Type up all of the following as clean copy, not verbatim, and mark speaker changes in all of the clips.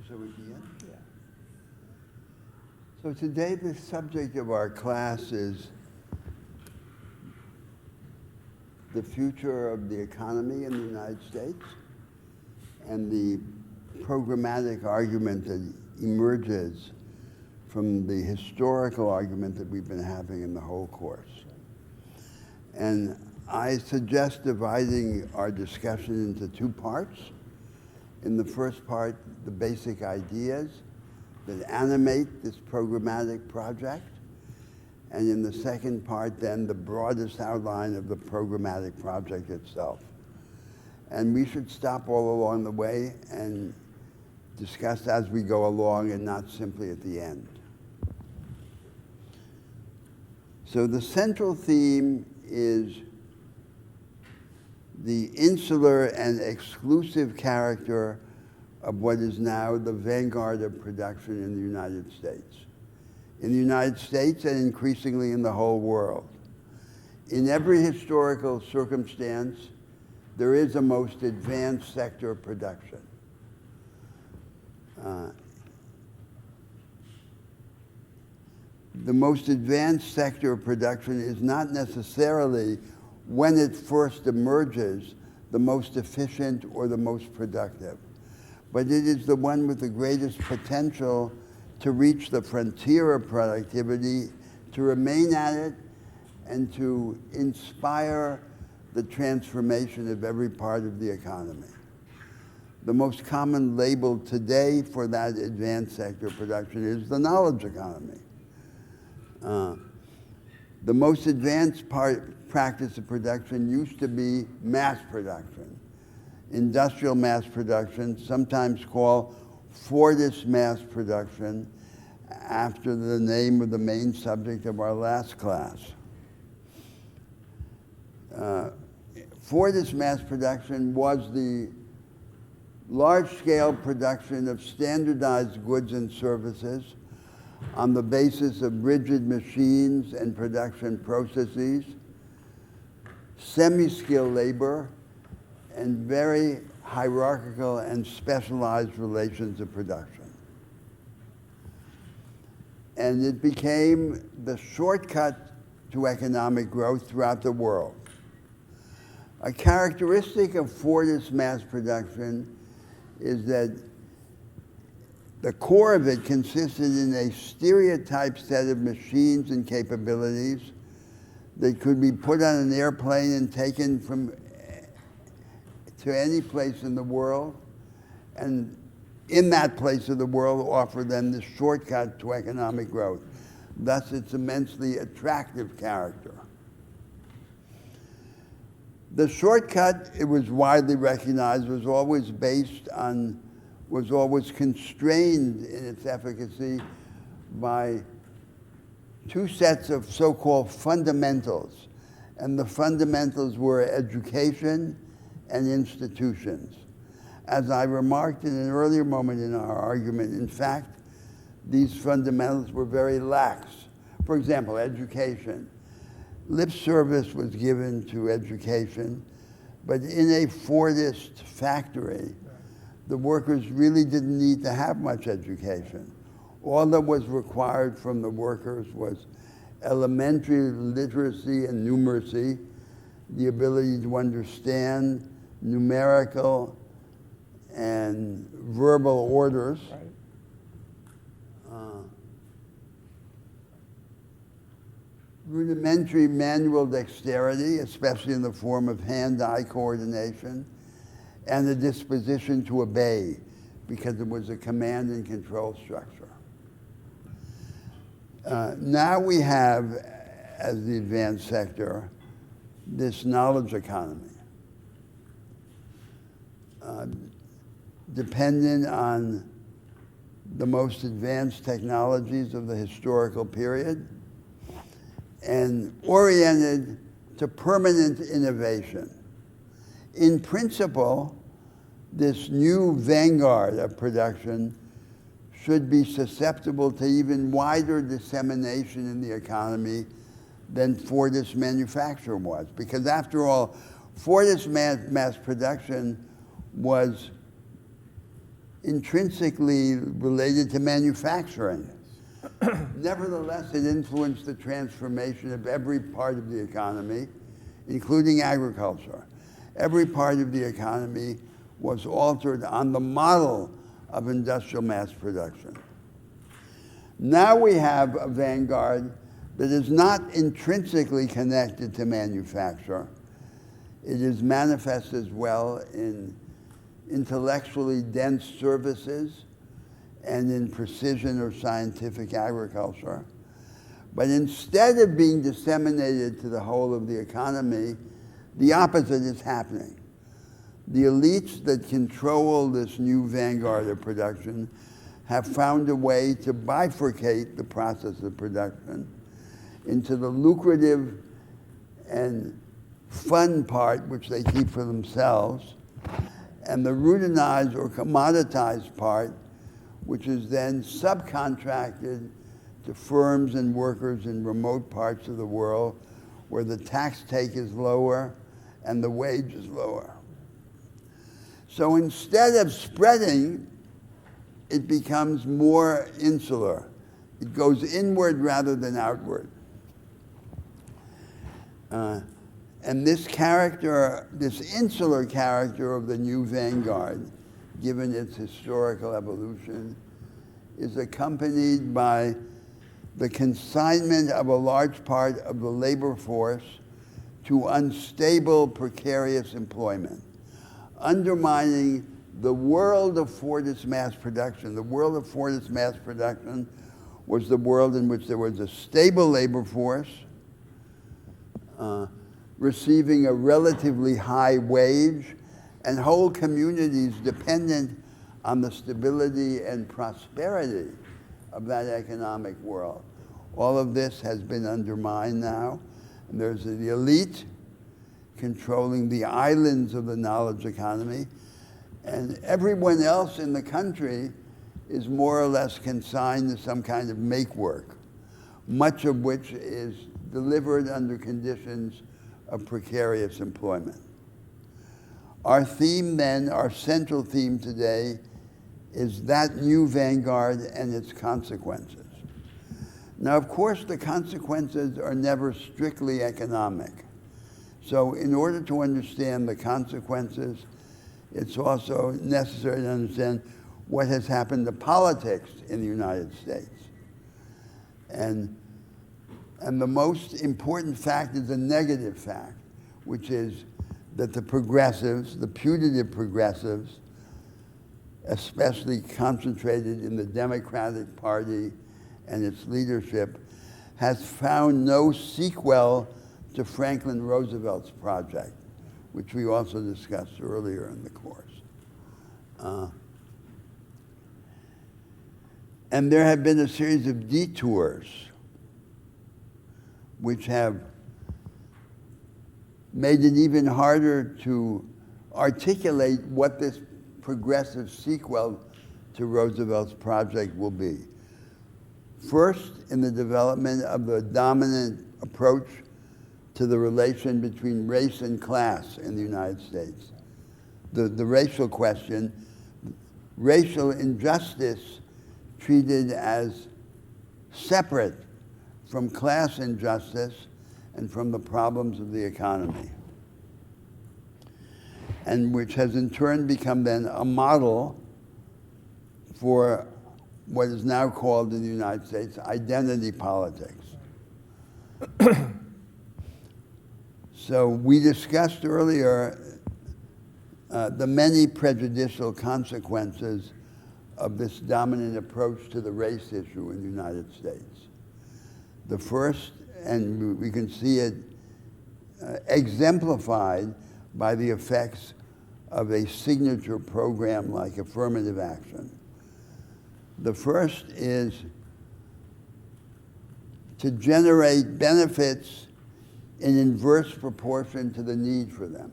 Speaker 1: Shall we begin?
Speaker 2: Yeah.
Speaker 1: So today the subject of our class is the future of the economy in the United States and the programmatic argument that emerges from the historical argument that we've been having in the whole course. And I suggest dividing our discussion into two parts. In the first part, the basic ideas that animate this programmatic project. And in the second part, then, the broadest outline of the programmatic project itself. And we should stop all along the way and discuss as we go along and not simply at the end. So the central theme is the insular and exclusive character of what is now the vanguard of production in the United States. In the United States and increasingly in the whole world. In every historical circumstance, there is a most advanced sector of production. The most advanced sector of production is not necessarily, when it first emerges, the most efficient or the most productive. But it is the one with the greatest potential to reach the frontier of productivity, to remain at it, and to inspire the transformation of every part of the economy. The most common label today for that advanced sector of production is the knowledge economy. The most advanced practice of production used to be mass production, industrial mass production, sometimes called Fordist mass production, after the name of the main subject of our last class. Fordist mass production was the large-scale production of standardized goods and services on the basis of rigid machines and production processes, semi-skilled labor, and very hierarchical and specialized relations of production. And it became the shortcut to economic growth throughout the world. A characteristic of Fordist mass production is that the core of it consisted in a stereotyped set of machines and capabilities that could be put on an airplane and taken to any place in the world, and in that place of the world offer them the shortcut to economic growth. Thus, its immensely attractive character. The shortcut, it was widely recognized, was always constrained in its efficacy by two sets of so-called fundamentals. And the fundamentals were education and institutions. As I remarked in an earlier moment in our argument, in fact, these fundamentals were very lax. For example, education. Lip service was given to education, but in a Fordist factory, the workers really didn't need to have much education. All that was required from the workers was elementary literacy and numeracy, the ability to understand numerical and verbal orders.
Speaker 2: Right.
Speaker 1: Rudimentary manual dexterity, especially in the form of hand-eye coordination, and a disposition to obey, because it was a command and control structure. Now we have, as the advanced sector, this knowledge economy, dependent on the most advanced technologies of the historical period, and oriented to permanent innovation. In principle, this new vanguard of production should be susceptible to even wider dissemination in the economy than Fordist manufacture was. Because after all, Fordist mass production was intrinsically related to manufacturing. Nevertheless, it influenced the transformation of every part of the economy, including agriculture. Every part of the economy was altered on the model of industrial mass production. Now we have a vanguard that is not intrinsically connected to manufacture. It is manifest as well in intellectually dense services and in precision or scientific agriculture. But instead of being disseminated to the whole of the economy, the opposite is happening. The elites that control this new vanguard of production have found a way to bifurcate the process of production into the lucrative and fun part, which they keep for themselves, and the routinized or commoditized part, which is then subcontracted to firms and workers in remote parts of the world where the tax take is lower and the wage is lower. So instead of spreading, it becomes more insular. It goes inward rather than outward. And this character, this insular character of the new vanguard, given its historical evolution, is accompanied by the consignment of a large part of the labor force to unstable, precarious employment, undermining the world of Fordist mass production. The world of Fordist mass production was the world in which there was a stable labor force, receiving a relatively high wage, and whole communities dependent on the stability and prosperity of that economic world. All of this has been undermined now. And there's the elite controlling the islands of the knowledge economy, and everyone else in the country is more or less consigned to some kind of make work, much of which is delivered under conditions of precarious employment. Our theme then, our central theme today, is that new vanguard and its consequences. Now, of course, the consequences are never strictly economic. So in order to understand the consequences, it's also necessary to understand what has happened to politics in the United States. And the most important fact is a negative fact, which is that the progressives, the putative progressives, especially concentrated in the Democratic Party and its leadership, has found no sequel to Franklin Roosevelt's project, which we also discussed earlier in the course. And there have been a series of detours which have made it even harder to articulate what this progressive sequel to Roosevelt's project will be. First, in the development of the dominant approach to the relation between race and class in the United States. The racial question, racial injustice treated as separate from class injustice and from the problems of the economy, and which has in turn become then a model for what is now called in the United States identity politics. So we discussed earlier the many prejudicial consequences of this dominant approach to the race issue in the United States. The first, and we can see it exemplified by the effects of a signature program like affirmative action. The first is to generate benefits in inverse proportion to the need for them.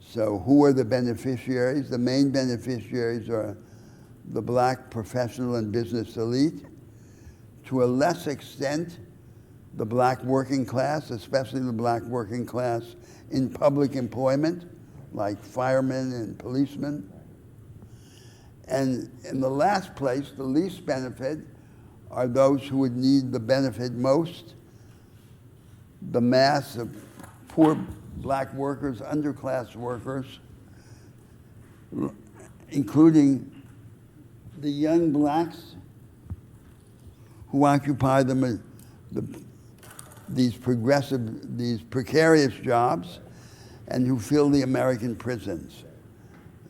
Speaker 1: So who are the beneficiaries? The main beneficiaries are the black professional and business elite. To a less extent, the black working class, especially the black working class in public employment, like firemen and policemen. And in the last place, the least benefit are those who would need the benefit most, the mass of poor black workers, underclass workers, including the young blacks who occupy these precarious jobs and who fill the American prisons,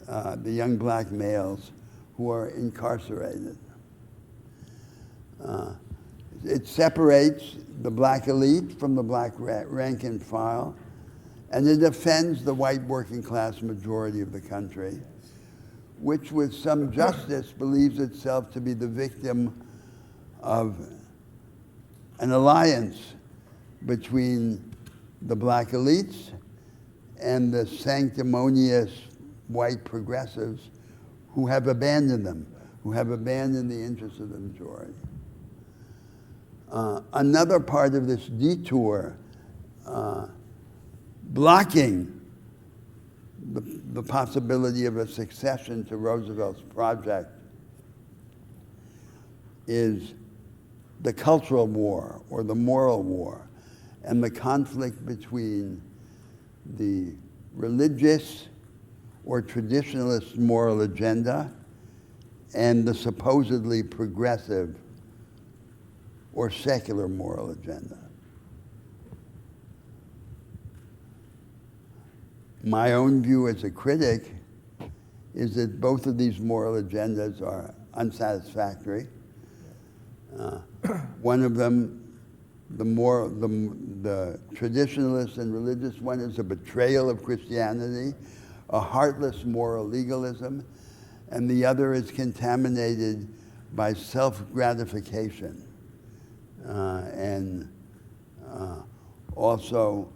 Speaker 1: the young black males who are incarcerated. It separates the black elite from the black rank and file, and it offends the white working class majority of the country, which with some justice believes itself to be the victim of an alliance between the black elites and the sanctimonious white progressives who have abandoned them, who have abandoned the interests of the majority. Another part of this detour, blocking the possibility of a succession to Roosevelt's project, is the cultural war or the moral war and the conflict between the religious or traditionalist moral agenda and the supposedly progressive or secular moral agenda. My own view as a critic is that both of these moral agendas are unsatisfactory. One of them, the traditionalist and religious one, is a betrayal of Christianity, a heartless moral legalism, and the other is contaminated by self-gratification and also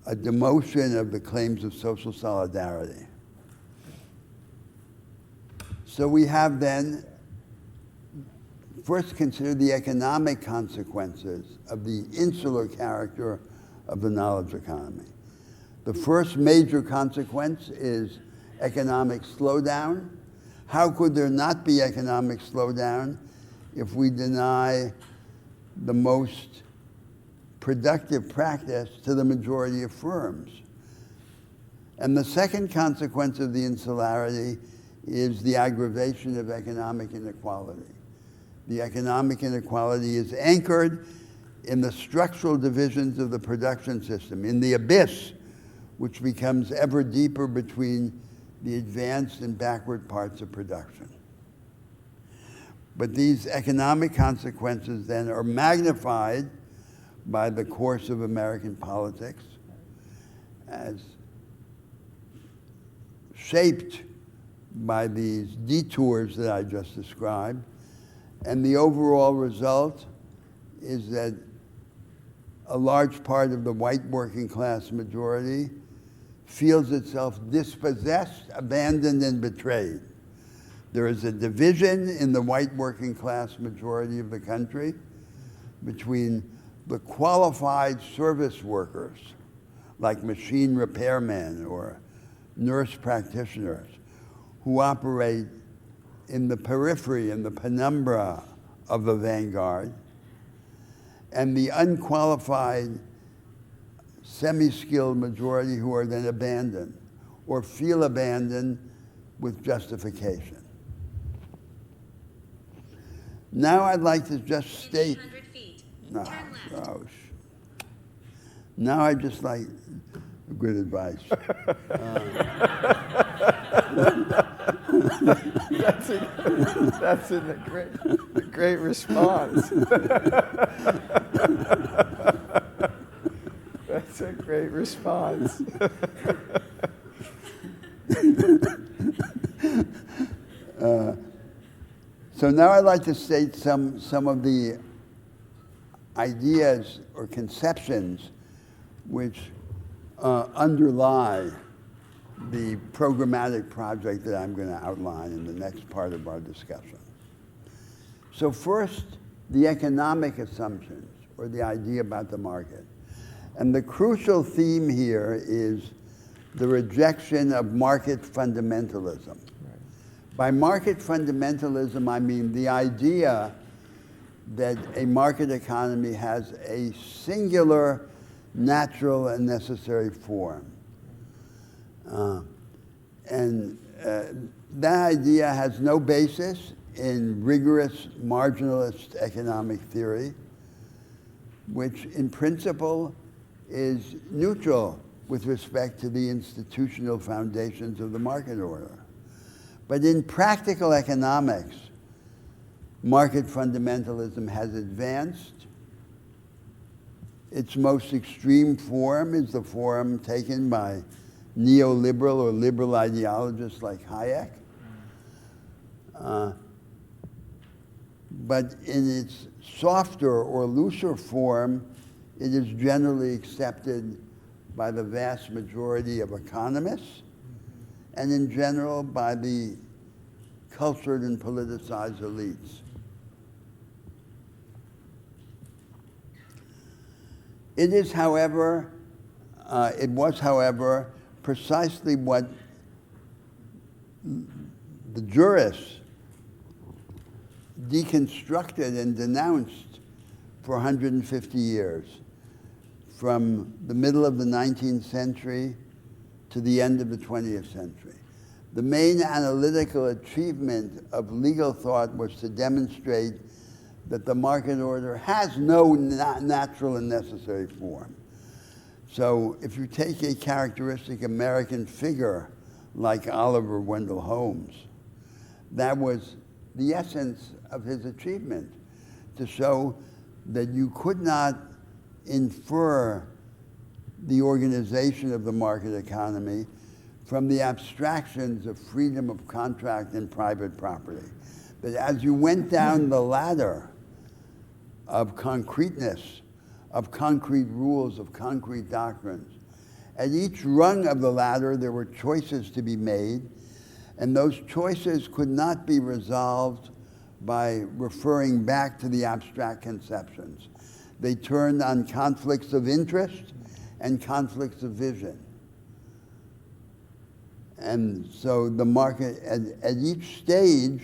Speaker 1: a demotion of the claims of social solidarity. So we have then first consider the economic consequences of the insular character of the knowledge economy. The first major consequence is economic slowdown. How could there not be economic slowdown if we deny the most productive practice to the majority of firms? And the second consequence of the insularity is the aggravation of economic inequality. The economic inequality is anchored in the structural divisions of the production system, in the abyss which becomes ever deeper between the advanced and backward parts of production. But these economic consequences then are magnified by the course of American politics as shaped by these detours that I just described. And the overall result is that a large part of the white working class majority feels itself dispossessed, abandoned, and betrayed. There is a division in the white working class majority of the country between the qualified service workers, like machine repairmen or nurse practitioners, who operate in the periphery, in the penumbra of the vanguard, and the unqualified, semi-skilled majority who are then abandoned or feel abandoned with justification. Now I'd like to just state, now I just like good advice.
Speaker 2: That's a great response. That's a great response.
Speaker 1: So now I'd like to state some of the ideas or conceptions which underlie the programmatic project that I'm going to outline in the next part of our discussion. So first, the economic assumptions, or the idea about the market. And the crucial theme here is the rejection of market fundamentalism. Right. By market fundamentalism, I mean the idea that a market economy has a singular, natural, and necessary form. That idea has no basis in rigorous marginalist economic theory, which in principle is neutral with respect to the institutional foundations of the market order. But in practical economics, market fundamentalism has advanced. Its most extreme form is the form taken by neoliberal or liberal ideologists like Hayek. But in its softer or looser form, it is generally accepted by the vast majority of economists and in general by the cultured and politicized elites. It is, however, precisely what the jurists deconstructed and denounced for 150 years, from the middle of the 19th century to the end of the 20th century. The main analytical achievement of legal thought was to demonstrate that the market order has no natural and necessary form. So if you take a characteristic American figure like Oliver Wendell Holmes, that was the essence of his achievement, to show that you could not infer the organization of the market economy from the abstractions of freedom of contract and private property. But as you went down the ladder of concreteness, of concrete rules, of concrete doctrines, at each rung of the ladder there were choices to be made, and those choices could not be resolved by referring back to the abstract conceptions. They turned on conflicts of interest and conflicts of vision. And so the market, at each stage,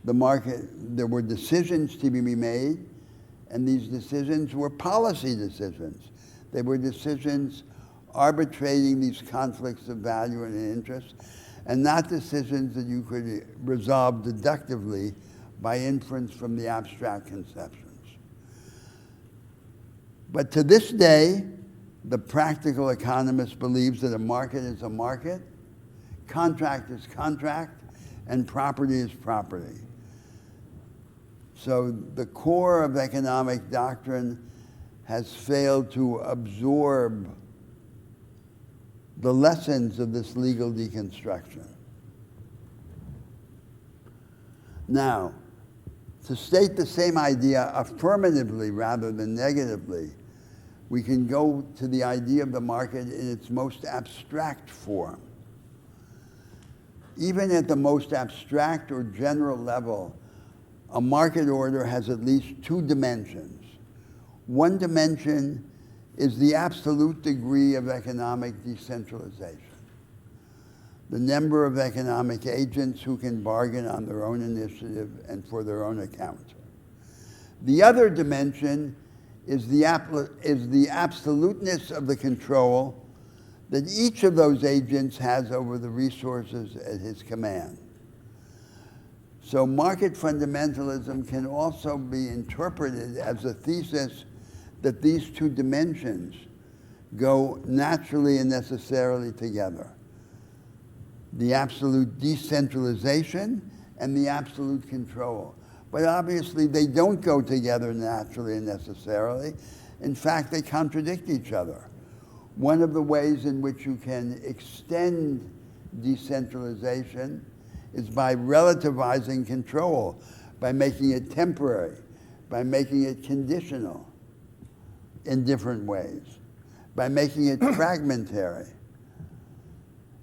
Speaker 1: the market, there were decisions to be made, and these decisions were policy decisions. They were decisions arbitrating these conflicts of value and interest, and not decisions that you could resolve deductively by inference from the abstract conceptions. But to this day, the practical economist believes that a market is a market, contract is contract, and property is property. So the core of economic doctrine has failed to absorb the lessons of this legal deconstruction. Now, to state the same idea affirmatively rather than negatively, we can go to the idea of the market in its most abstract form. Even at the most abstract or general level, a market order has at least two dimensions. One dimension is the absolute degree of economic decentralization. The number of economic agents who can bargain on their own initiative and for their own account. The other dimension is the absoluteness of the control that each of those agents has over the resources at his command. So market fundamentalism can also be interpreted as a thesis that these two dimensions go naturally and necessarily together. The absolute decentralization and the absolute control. But obviously they don't go together naturally and necessarily. In fact, they contradict each other. One of the ways in which you can extend decentralization is by relativizing control, by making it temporary, by making it conditional in different ways, by making it fragmentary.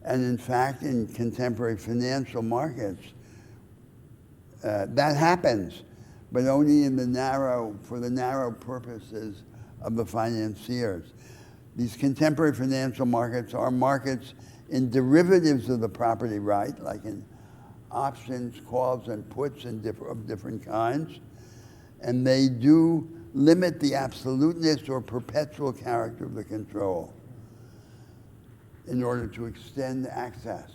Speaker 1: And in fact, in contemporary financial markets, that happens, but only in for the narrow purposes of the financiers. These contemporary financial markets are markets in derivatives of the property right, like in options, calls, and puts of different kinds. And they do limit the absoluteness or perpetual character of the control in order to extend access,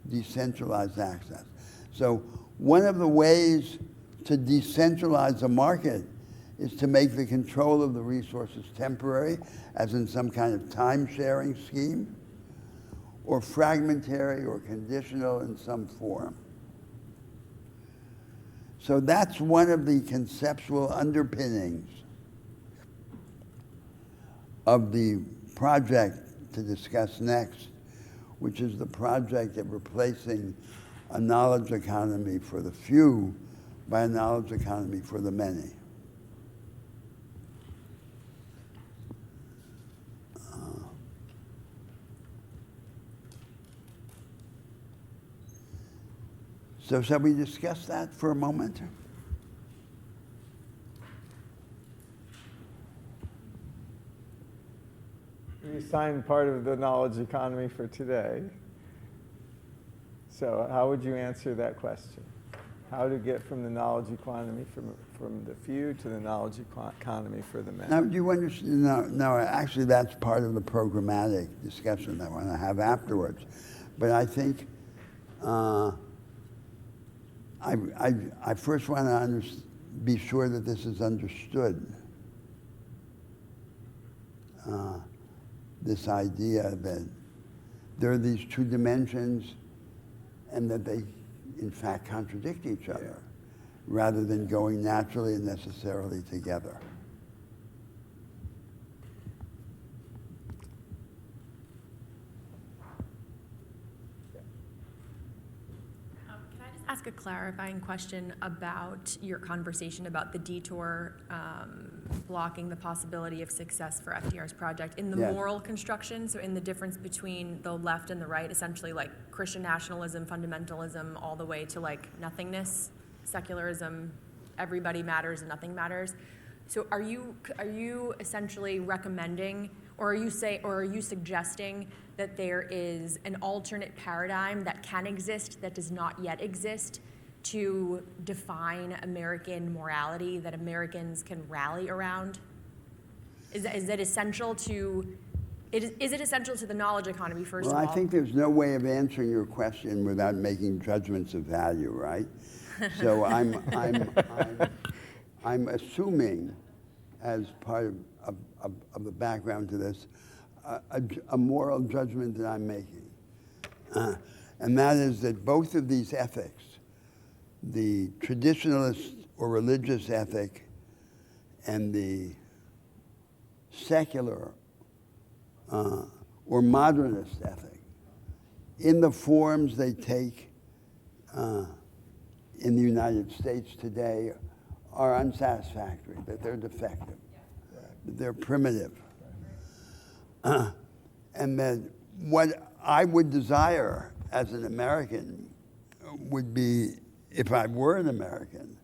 Speaker 1: decentralized access. So one of the ways to decentralize a market is to make the control of the resources temporary, as in some kind of time-sharing scheme, or fragmentary or conditional in some form. So that's one of the conceptual underpinnings of the project to discuss next, which is the project of replacing a knowledge economy for the few by a knowledge economy for the many. So shall we discuss that for a moment?
Speaker 2: We assigned part of the knowledge economy for today. So how would you answer that question? How to get from the knowledge economy from the few to the knowledge economy for the many?
Speaker 1: Now, do you understand? No, actually, that's part of the programmatic discussion that I want to have afterwards. But I think I first want to be sure that this is understood. This idea that there are these two dimensions and that they, in fact, contradict each other rather than going naturally and necessarily together.
Speaker 3: Ask a clarifying question about your conversation about the detour blocking the possibility of success for FDR's project in the
Speaker 1: Yes.
Speaker 3: moral construction, so in the difference between the left and the right, essentially like Christian nationalism, fundamentalism, all the way to like nothingness, secularism, everybody matters and nothing matters. So are you essentially recommending, or are you suggesting that there is an alternate paradigm that can exist that does not yet exist to define American morality that Americans can rally around? Is it essential to the knowledge economy, first
Speaker 1: Well,
Speaker 3: of
Speaker 1: I
Speaker 3: all?
Speaker 1: think there's no way of answering your question without making judgments of value, right? So I'm assuming, as part of the background to this, a moral judgment that I'm making. And that is that both of these ethics, the traditionalist or religious ethic and the secular or modernist ethic, in the forms they take in the United States today, are unsatisfactory, that they're defective, that they're primitive. And that what I would desire as an American would be, if I were an American,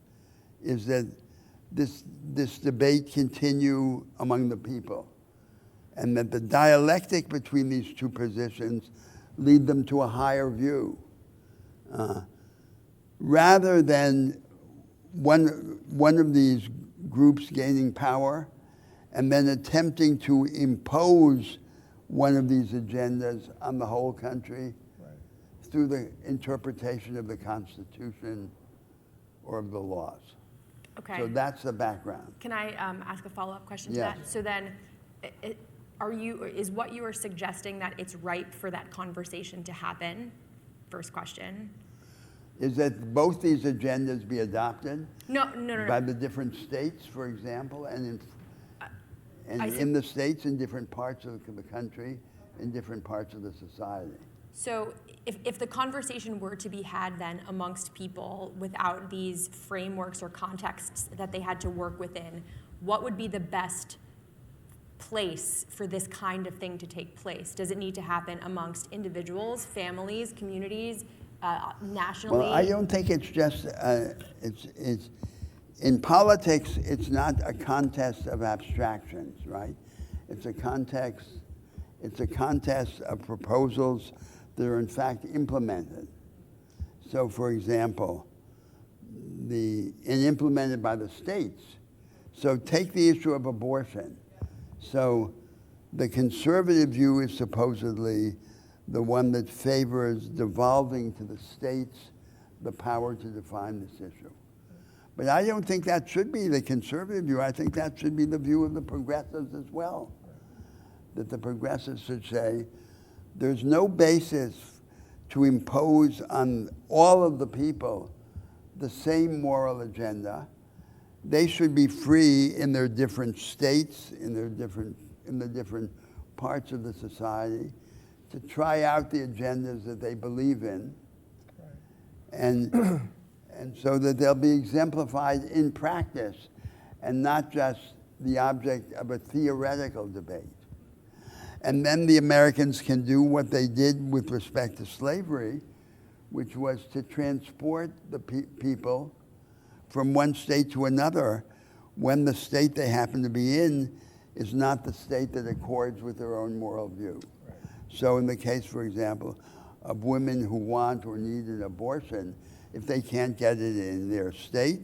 Speaker 1: is that this debate continue among the people, and that the dialectic between these two positions lead them to a higher view, rather than one of these groups gaining power and then attempting to impose one of these agendas on the whole country through the interpretation of the Constitution or of the laws.
Speaker 3: Okay.
Speaker 1: So that's the background.
Speaker 3: Can I ask a follow-up question to
Speaker 1: Yes.
Speaker 3: that? So then, is what you are suggesting that it's ripe for that conversation to happen? First question.
Speaker 1: Is that both these agendas be adopted
Speaker 3: No.
Speaker 1: by the different states, for example, and
Speaker 3: I see.
Speaker 1: in the states, in different parts of the country, in different parts of the society.
Speaker 3: So if the conversation were to be had then amongst people without these frameworks or contexts that they had to work within, what would be the best place for this kind of thing to take place? Does it need to happen amongst individuals, families, communities, nationally?
Speaker 1: Well, I don't think it's just, it's in politics, it's not a contest of abstractions, right? It's a contest of proposals that are in fact implemented. So, for example, and implemented by the states. So take the issue of abortion. So the conservative view is supposedly the one that favors devolving to the states the power to define this issue. But I don't think that should be the conservative view. I think that should be the view of the progressives as well. That the progressives should say, there's no basis to impose on all of the people the same moral agenda. They should be free in their different states, in the different parts of the society, to try out the agendas that they believe in, and so that they'll be exemplified in practice and not just the object of a theoretical debate. And then the Americans can do what they did with respect to slavery, which was to transport the people from one state to another when the state they happen to be in is not the state that accords with their own moral view. Right. So in the case, for example, of women who want or need an abortion, if they can't get it in their state,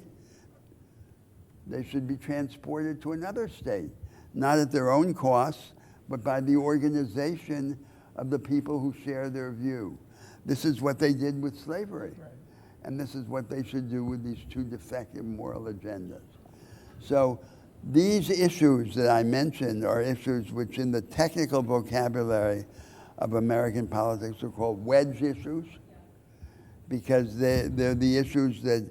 Speaker 1: they should be transported to another state, not at their own cost, but by the organization of the people who share their view. This is what they did with slavery. Right. And this is what they should do with these two defective moral agendas. So these issues that I mentioned are issues which in the technical vocabulary of American politics are called wedge issues, because they're the issues that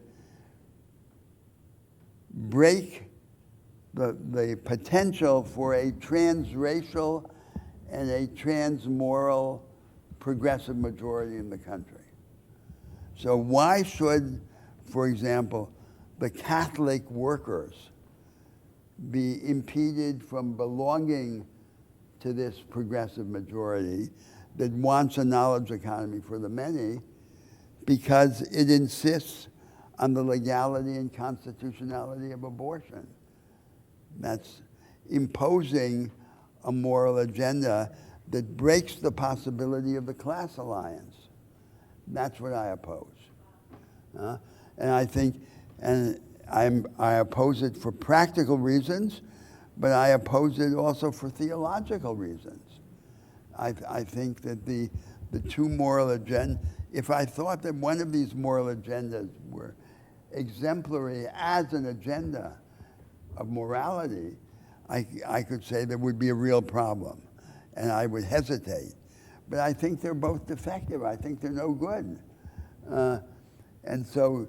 Speaker 1: break the potential for a transracial and a transmoral progressive majority in the country. So why should, for example, the Catholic workers be impeded from belonging to this progressive majority that wants a knowledge economy for the many because it insists on the legality and constitutionality of abortion? That's imposing a moral agenda that breaks the possibility of the class alliance. That's what I oppose. And I think, and I oppose it for practical reasons, but I oppose it also for theological reasons. I think that the two moral agendas, if I thought that one of these moral agendas were exemplary as an agenda of morality, I could say there would be a real problem, and I would hesitate. But I think they're both defective. I think they're no good. And so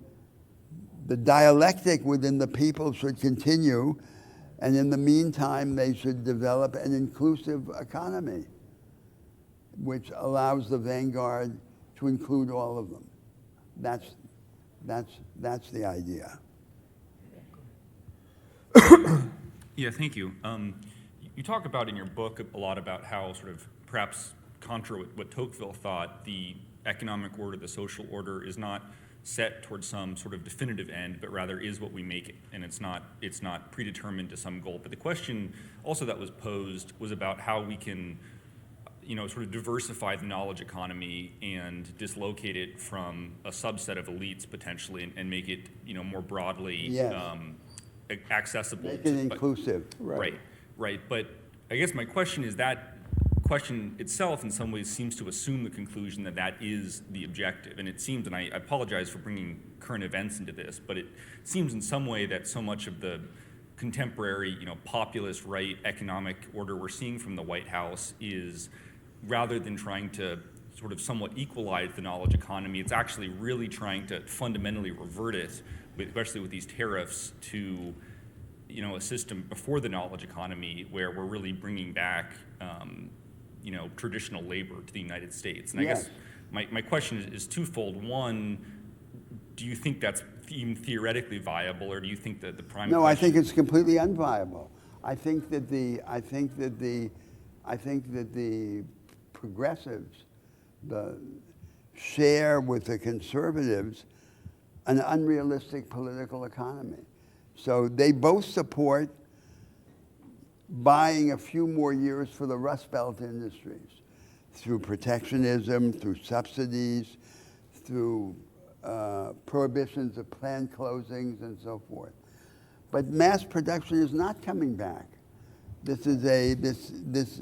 Speaker 1: the dialectic within the people should continue, and in the meantime, they should develop an inclusive economy, which allows the vanguard to include all of them. That's the idea.
Speaker 4: Yeah, thank you. You talk about in your book a lot about how sort of perhaps contra what Tocqueville thought, the economic order, the social order is not set towards some sort of definitive end, but rather is what we make it, and it's not predetermined to some goal. But the question also that was posed was about how we can, sort of diversify the knowledge economy and dislocate it from a subset of elites potentially, and make it, more broadly
Speaker 1: Yes.
Speaker 4: Accessible.
Speaker 1: Make it inclusive.
Speaker 4: Right. But I guess my question is that question itself in some ways seems to assume the conclusion that that is the objective. And it seems, and I apologize for bringing current events into this, but it seems in some way that so much of the contemporary, populist right economic order we're seeing from the White House is, rather than trying to sort of somewhat equalize the knowledge economy, it's actually really trying to fundamentally revert it, especially with these tariffs, to a system before the knowledge economy where we're really bringing back traditional labor to the United States. And I guess my question is twofold. One, do you think that's even theoretically viable, or do you think that the prime
Speaker 1: No,
Speaker 4: question...
Speaker 1: I think it's completely unviable. I think that the progressives share with the conservatives an unrealistic political economy. So they both support buying a few more years for the Rust Belt industries through protectionism, through subsidies, through prohibitions of plant closings and so forth. But mass production is not coming back. This is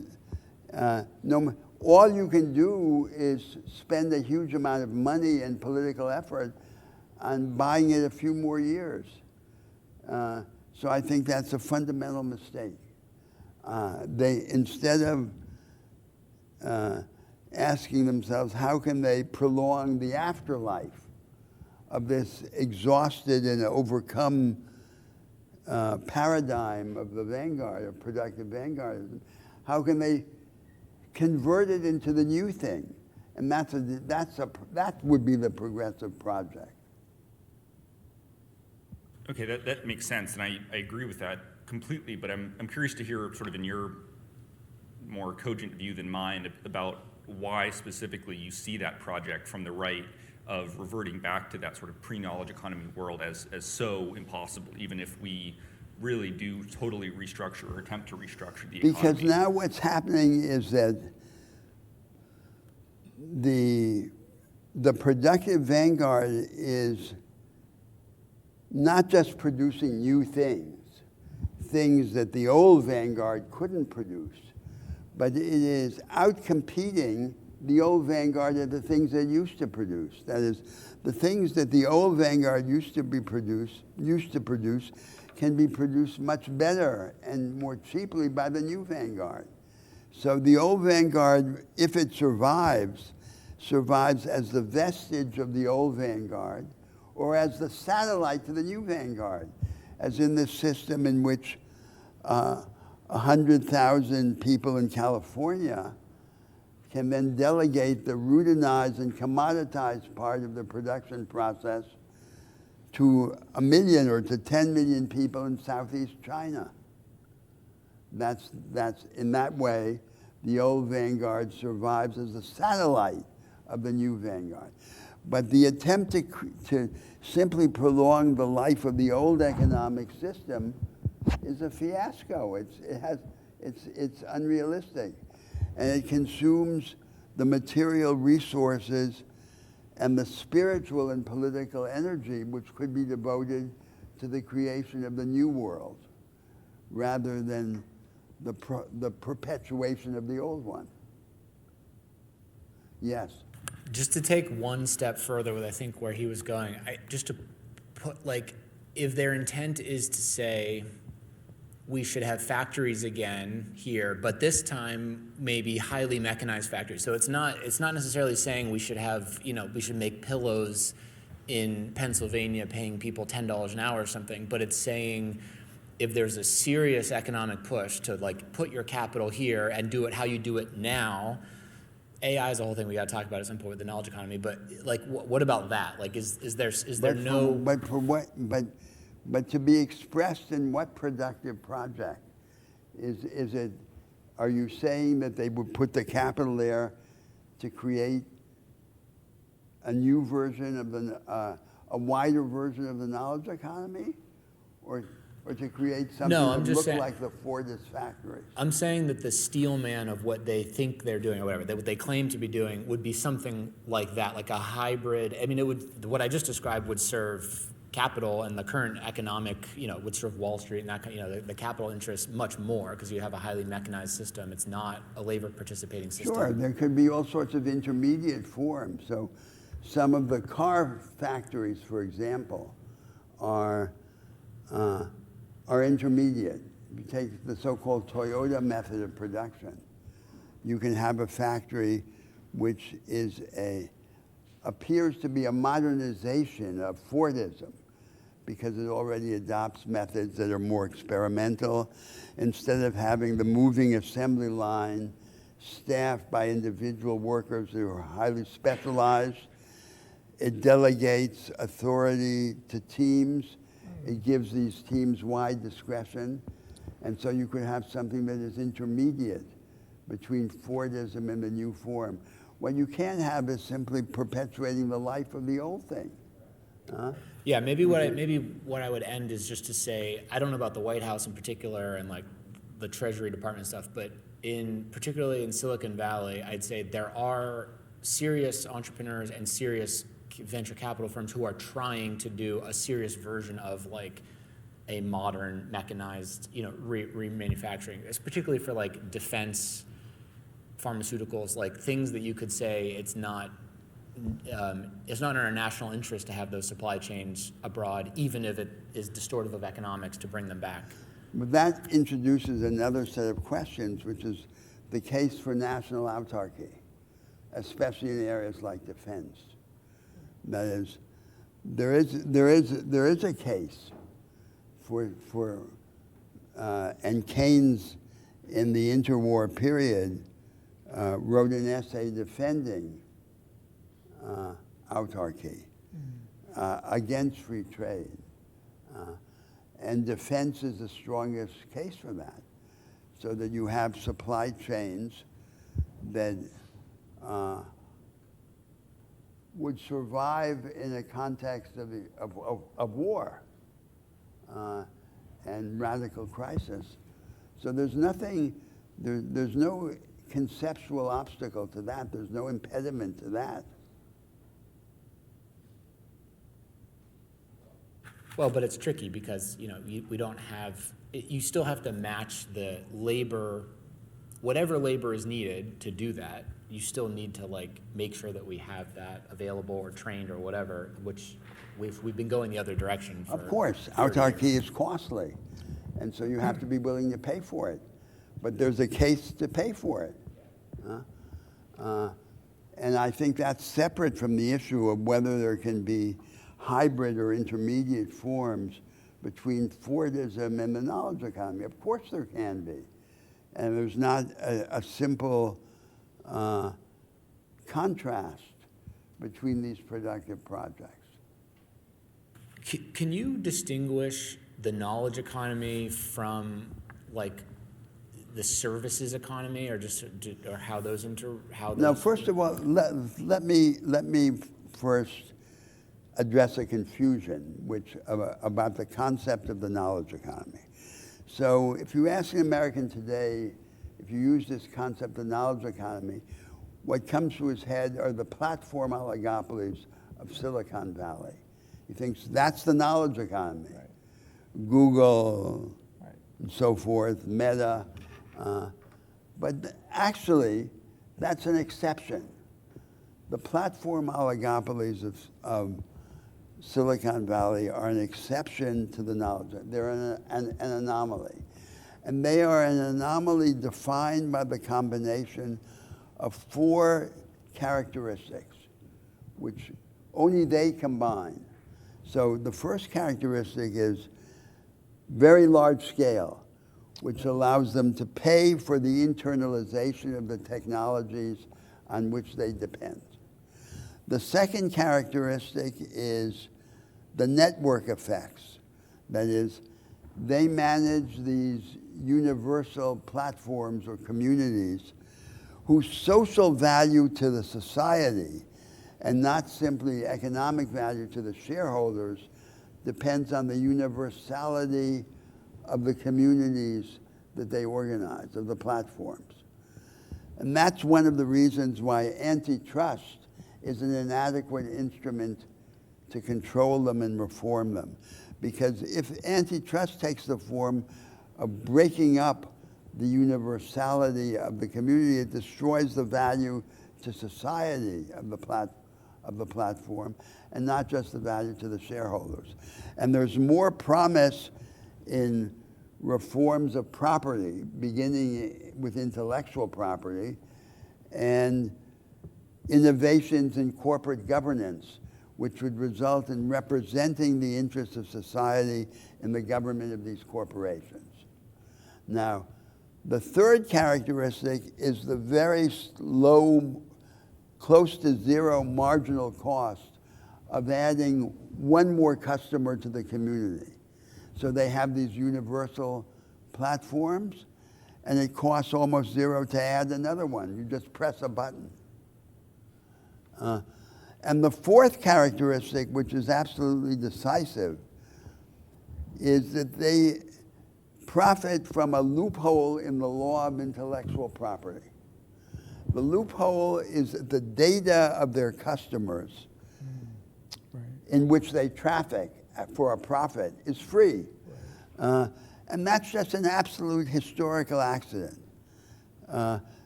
Speaker 1: all you can do is spend a huge amount of money and political effort on buying it a few more years. So I think that's a fundamental mistake. Instead of asking themselves how can they prolong the afterlife of this exhausted and overcome paradigm of the vanguard, of productive vanguardism, how can they convert it into the new thing? And that would be the progressive project.
Speaker 4: Okay, that makes sense, and I agree with that completely, but I'm curious to hear sort of in your more cogent view than mine about why specifically you see that project from the right of reverting back to that sort of pre-knowledge economy world as so impossible, even if we really do totally restructure or attempt to restructure the economy.
Speaker 1: Because now what's happening is that the productive vanguard is not just producing new things that the old vanguard couldn't produce, but it is outcompeting the old vanguard of the things they used to produce. That is, the things that the old vanguard used to produce can be produced much better and more cheaply by the new vanguard. So the old vanguard, if it survives as the vestige of the old vanguard, or as the satellite to the new vanguard, as in this system in which 100,000 people in California can then delegate the routinized and commoditized part of the production process to 1 million or to 10 million people in Southeast China. That's in that way, the old vanguard survives as a satellite of the new vanguard. But the attempt to simply prolong the life of the old economic system is a fiasco. It's unrealistic. And it consumes the material resources and the spiritual and political energy which could be devoted to the creation of the new world rather than the perpetuation of the old one. Yes.
Speaker 5: Just to take one step further with I think where he was going, just to put if their intent is to say we should have factories again here, but this time maybe highly mechanized factories. So it's not necessarily saying we should have, we should make pillows in Pennsylvania paying people $10 an hour or something, but it's saying if there's a serious economic push to put your capital here and do it how you do it now. AI is a whole thing we got to talk about at some point with the knowledge economy, but what about that? Is there no?
Speaker 1: But to be expressed in what productive project? Is it? Are you saying that they would put the capital there to create a new version of a wider version of the knowledge economy, or to create something that looks like the Fordist factories?
Speaker 5: I'm saying that the steel man of what they think they're doing or whatever, what they claim to be doing would be something like that, like a hybrid. I mean, what I just described would serve capital and the current economic, would serve Wall Street and that kind of, the capital interests much more because you have a highly mechanized system. It's not a labor participating system.
Speaker 1: Sure, there could be all sorts of intermediate forms. So some of the car factories, for example, are intermediate. If you take the so-called Toyota method of production, you can have a factory which appears to be a modernization of Fordism because it already adopts methods that are more experimental. Instead of having the moving assembly line staffed by individual workers who are highly specialized, it delegates authority to teams. It gives these teams wide discretion. And so you could have something that is intermediate between Fordism and the new form. What you can't have is simply perpetuating the life of the old thing.
Speaker 5: Yeah, maybe what I would end is just to say, I don't know about the White House in particular and the Treasury Department stuff, but particularly in Silicon Valley, I'd say there are serious entrepreneurs and serious venture capital firms who are trying to do a serious version of like a modern mechanized, remanufacturing. It's particularly for like defense, pharmaceuticals, like things that you could say it's not in our national interest to have those supply chains abroad, even if it is distortive of economics to bring them back.
Speaker 1: But that introduces another set of questions, which is the case for national autarky, especially in areas like defense. That is, there is a case for and Keynes in the interwar period wrote an essay defending autarky against free trade. And defense is the strongest case for that, so that you have supply chains that would survive in a context of war and radical crisis. So there's nothing, there's no conceptual obstacle to that. There's no impediment to that.
Speaker 5: Well, but it's tricky because, we don't have, you still have to match the labor, whatever labor is needed to do that. You still need to like make sure that we have that available or trained or whatever, which we've been going the other direction for.
Speaker 1: Of course,
Speaker 5: 30
Speaker 1: autarky
Speaker 5: years.
Speaker 1: is costly, and so you have to be willing to pay for it. But there's a case to pay for it. And I think that's separate from the issue of whether there can be hybrid or intermediate forms between Fordism and the knowledge economy. Of course there can be. And there's not a simple contrast between these productive projects.
Speaker 5: Can you distinguish the knowledge economy from like the services economy, or how those
Speaker 1: Now, first of all, let me first address a confusion about the concept of the knowledge economy. So if you ask an American today, if you use this concept of knowledge economy, what comes to his head are the platform oligopolies of Silicon Valley. He thinks that's the knowledge economy. Right. Google, right, and so forth, Meta. But actually, that's an exception. The platform oligopolies of Silicon Valley are an exception to the knowledge. They're an anomaly. And they are an anomaly defined by the combination of 4 characteristics, which only they combine. So the first characteristic is very large scale, which allows them to pay for the internalization of the technologies on which they depend. The second characteristic is the network effects. That is, they manage these universal platforms or communities whose social value to the society, and not simply economic value to the shareholders, depends on the universality of the communities that they organize, of the platforms. And that's one of the reasons why antitrust is an inadequate instrument to control them and reform them. Because if antitrust takes the form of breaking up the universality of the community, it destroys the value to society of the platform, and not just the value to the shareholders. And there's more promise in reforms of property, beginning with intellectual property, and innovations in corporate governance, which would result in representing the interests of society in the government of these corporations. Now, the third characteristic is the very low, close to zero marginal cost of adding one more customer to the community. So they have these universal platforms, and it costs almost zero to add another one. You just press a button. And the fourth characteristic, which is absolutely decisive, is that they profit from a loophole in the law of intellectual property. The loophole is that the data of their customers in which they traffic for a profit is free. And that's just an absolute historical accident.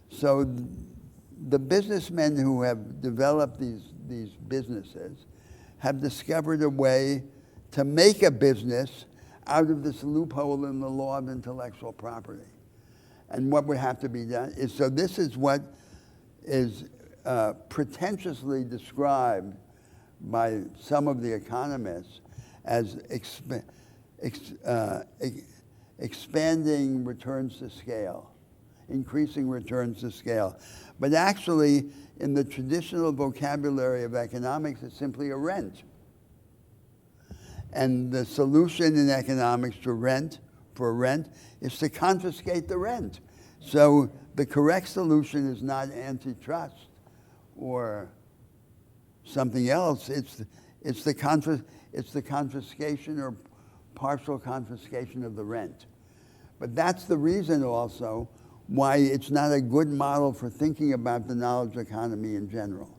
Speaker 1: So the businessmen who have developed these businesses have discovered a way to make a business out of this loophole in the law of intellectual property. And what would have to be done is, so this is what is pretentiously described by some of the economists as expanding returns to scale, increasing returns to scale. But actually, in the traditional vocabulary of economics, it's simply a rent. And the solution in economics for rent is to confiscate the rent. So the correct solution is not antitrust or something else. It's the confiscation or partial confiscation of the rent. But that's the reason also why it's not a good model for thinking about the knowledge economy in general.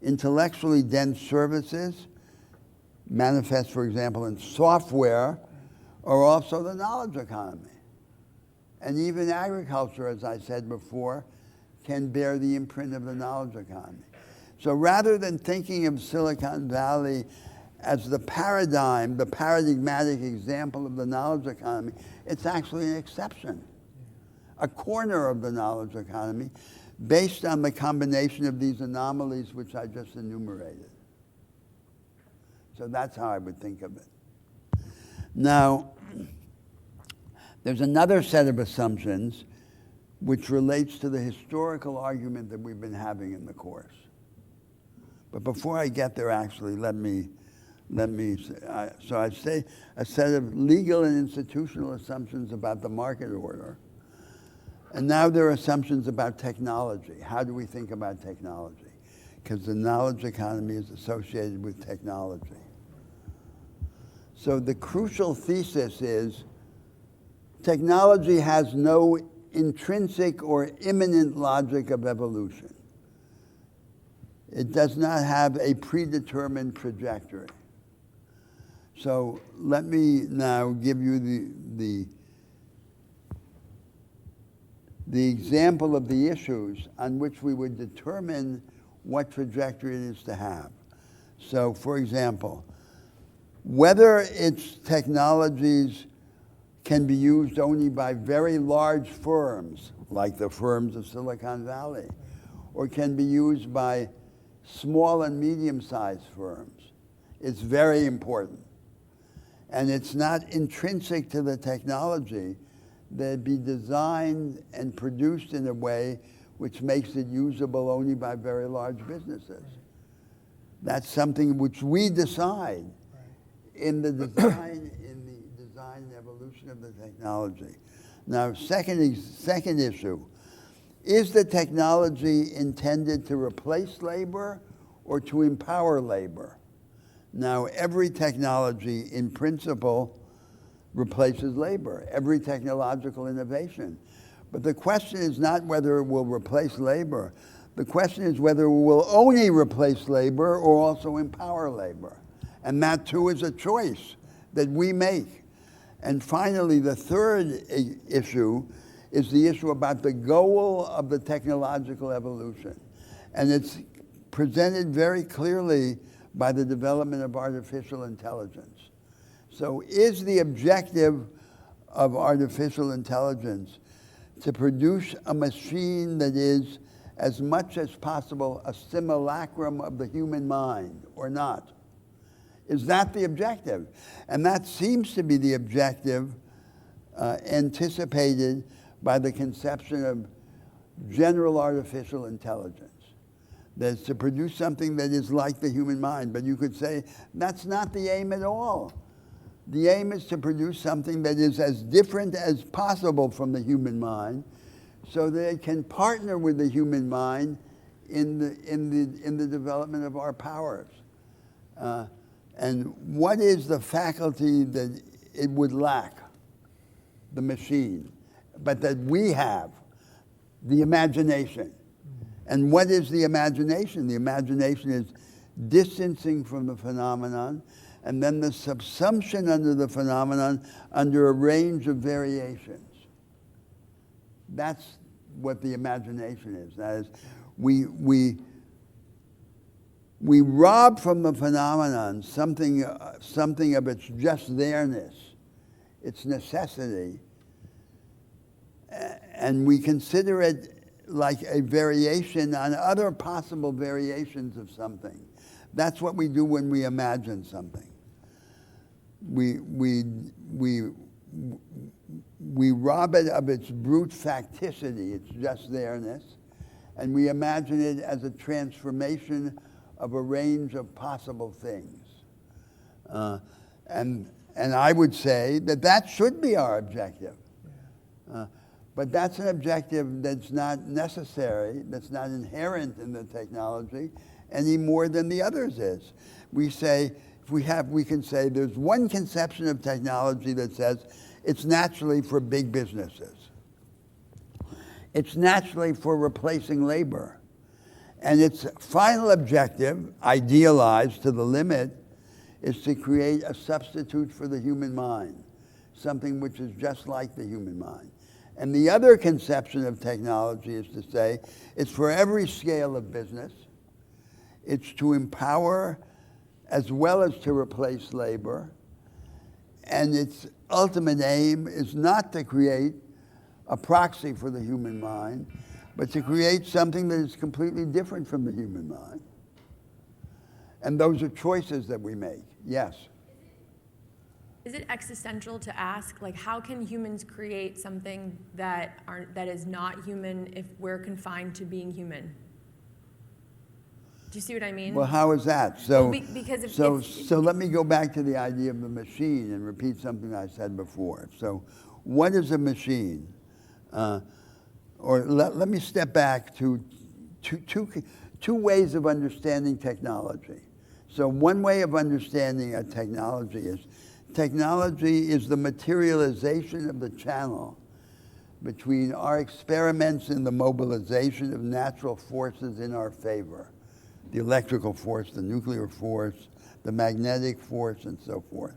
Speaker 1: Intellectually dense services manifest, for example, in software, are also the knowledge economy. And even agriculture, as I said before, can bear the imprint of the knowledge economy. So rather than thinking of Silicon Valley as the paradigmatic example of the knowledge economy, it's actually an exception, a corner of the knowledge economy based on the combination of these anomalies which I just enumerated. So that's how I would think of it. Now, there's another set of assumptions which relates to the historical argument that we've been having in the course. But before I get there, actually, so I say a set of legal and institutional assumptions about the market order. And now there are assumptions about technology. How do we think about technology? Because the knowledge economy is associated with technology. So the crucial thesis is technology has no intrinsic or imminent logic of evolution. It does not have a predetermined trajectory. So let me now give you the example of the issues on which we would determine what trajectory it is to have. So, for example, whether its technologies can be used only by very large firms, like the firms of Silicon Valley, or can be used by small and medium-sized firms, is very important. And it's not intrinsic to the technology that it be designed and produced in a way which makes it usable only by very large businesses. That's something which we decide in the design and evolution of the technology. Now, second issue, is the technology intended to replace labor or to empower labor? Now, every technology, in principle, replaces labor, every technological innovation. But the question is not whether it will replace labor. The question is whether it will only replace labor or also empower labor. And that too is a choice that we make. And finally, the third issue is the issue about the goal of the technological evolution. And it's presented very clearly by the development of artificial intelligence. So is the objective of artificial intelligence to produce a machine that is, as much as possible, a simulacrum of the human mind, or not? Is that the objective? And that seems to be the objective anticipated by the conception of general artificial intelligence. That's to produce something that is like the human mind. But you could say that's not the aim at all. The aim is to produce something that is as different as possible from the human mind, so that it can partner with the human mind in the development of our powers. And what is the faculty that it would lack, the machine, but that we have? The imagination. And what is the imagination? The imagination is distancing from the phenomenon, and then the subsumption under the phenomenon under a range of variations. That's what the imagination is. That is, we rob from the phenomenon something of its just there-ness, its necessity, and we consider it like a variation on other possible variations of something. That's what we do when we imagine something. We rob it of its brute facticity, its just there-ness, and we imagine it as a transformation of a range of possible things. And I would say that should be our objective. But that's an objective that's not necessary, that's not inherent in the technology any more than the others is. We say, we can say there's one conception of technology that says it's naturally for big businesses. It's naturally for replacing labor. And its final objective, idealized to the limit, is to create a substitute for the human mind, something which is just like the human mind. And the other conception of technology is to say it's for every scale of business. It's to empower as well as to replace labor. And its ultimate aim is not to create a proxy for the human mind, but to create something that is completely different from the human mind. And those are choices that we make, yes.
Speaker 3: Is it existential to ask, like, how can humans create something that is not human if we're confined to being human? Do you see what I mean?
Speaker 1: Well, how is that? So,
Speaker 3: Well, because if-
Speaker 1: so let me go back to the idea of the machine and repeat something I said before. So what is a machine? Or let me step back to two ways of understanding technology. So one way of understanding a technology is the materialization of the channel between our experiments in the mobilization of natural forces in our favor, the electrical force, the nuclear force, the magnetic force, and so forth,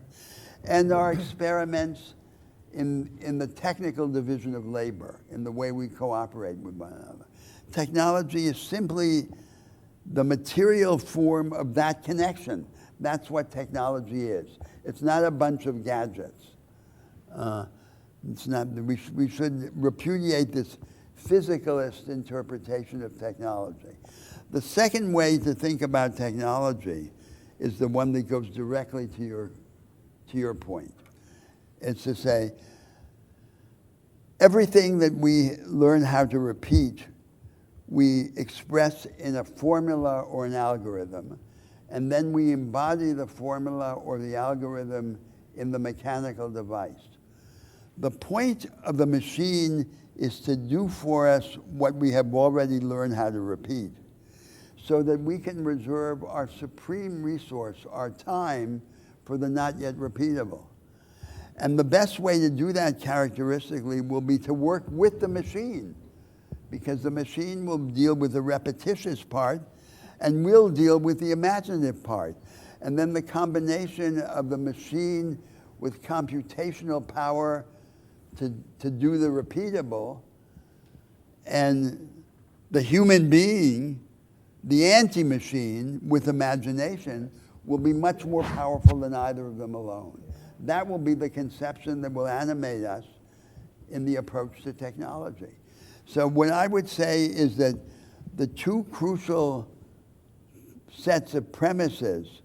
Speaker 1: and our experiments in the technical division of labor, in the way we cooperate with one another. Technology is simply the material form of that connection. That's what technology is. It's not a bunch of gadgets. It's not. We should repudiate this physicalist interpretation of technology. The second way to think about technology is the one that goes directly to your point. It's to say, everything that we learn how to repeat, we express in a formula or an algorithm, and then we embody the formula or the algorithm in the mechanical device. The point of the machine is to do for us what we have already learned how to repeat, so that we can reserve our supreme resource, our time, for the not yet repeatable. And the best way to do that characteristically will be to work with the machine, because the machine will deal with the repetitious part and we'll deal with the imaginative part. And then the combination of the machine with computational power to do the repeatable, and the human being, the anti-machine with imagination, will be much more powerful than either of them alone. That will be the conception that will animate us in the approach to technology. So what I would say is that the two crucial sets of premises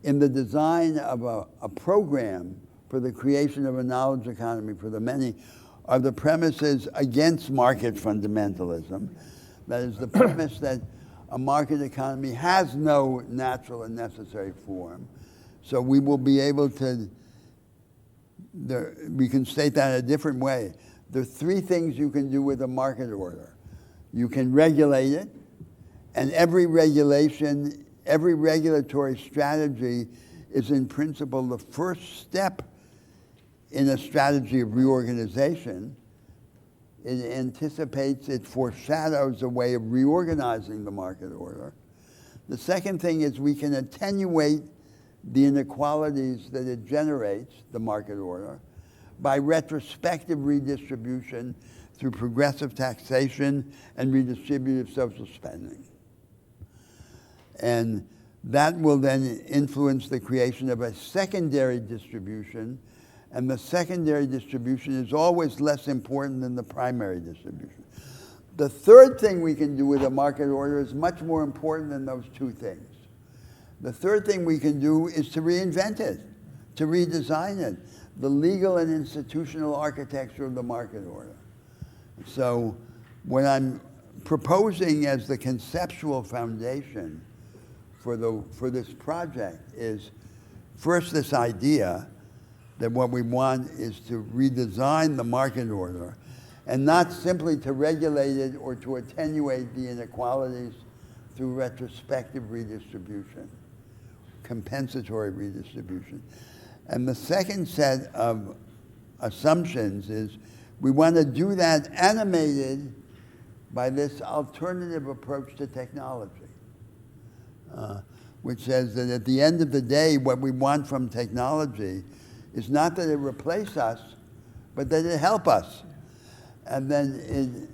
Speaker 1: in the design of a program for the creation of a knowledge economy for the many are the premises against market fundamentalism. That is the premise that a market economy has no natural and necessary form. So we will be able to, we can state that in a different way. There are three things you can do with a market order. You can regulate it, and every regulation, every regulatory strategy is in principle the first step in a strategy of reorganization, it anticipates, it foreshadows a way of reorganizing the market order. The second thing is we can attenuate the inequalities that it generates, the market order, by retrospective redistribution through progressive taxation and redistributive social spending. And that will then influence the creation of a secondary distribution, and the secondary distribution is always less important than the primary distribution. The third thing we can do with a market order is much more important than those two things. The third thing we can do is to reinvent it, to redesign it, the legal and institutional architecture of the market order. So what I'm proposing as the conceptual foundation for this project is first this idea that what we want is to redesign the market order and not simply to regulate it or to attenuate the inequalities through retrospective redistribution, compensatory redistribution. And the second set of assumptions is we want to do that animated by this alternative approach to technology, which says that at the end of the day, what we want from technology is not that it replace us, but that it help us. And then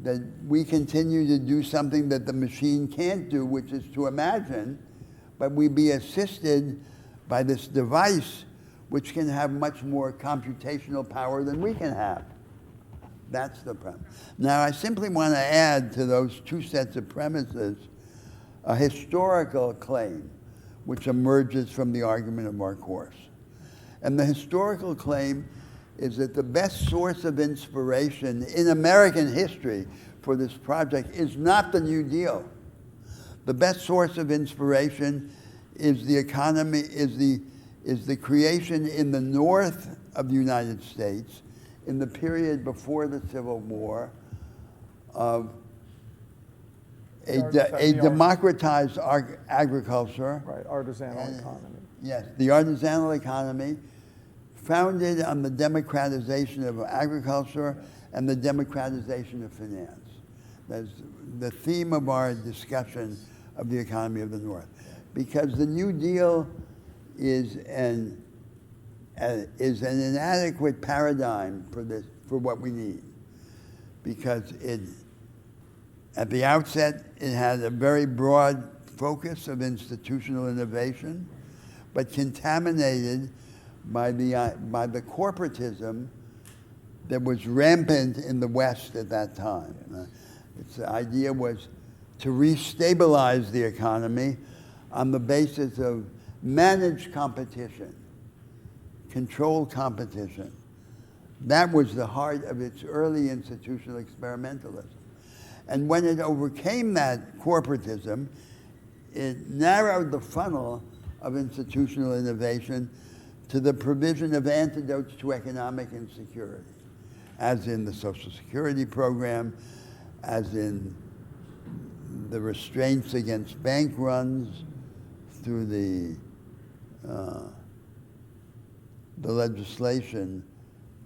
Speaker 1: that we continue to do something that the machine can't do, which is to imagine, but we be assisted by this device which can have much more computational power than we can have. That's the premise. Now, I simply want to add to those two sets of premises a historical claim which emerges from the argument of our course. And the historical claim is that the best source of inspiration in American history for this project is not the New Deal. The best source of inspiration is the economy, is the creation in the north of the United States in the period before the Civil War of a democratized agriculture.
Speaker 2: Right, artisanal economy.
Speaker 1: Yes, the artisanal economy founded on the democratization of agriculture and the democratization of finance. That's the theme of our discussion of the economy of the North. Because the New Deal is an inadequate paradigm for what we need. Because at the outset, it had a very broad focus of institutional innovation, but contaminated by the corporatism that was rampant in the West at that time. Its idea was to restabilize the economy on the basis of managed competition, controlled competition. That was the heart of its early institutional experimentalism. And when it overcame that corporatism, it narrowed the funnel of institutional innovation to the provision of antidotes to economic insecurity, as in the Social Security program, as in the restraints against bank runs, through the legislation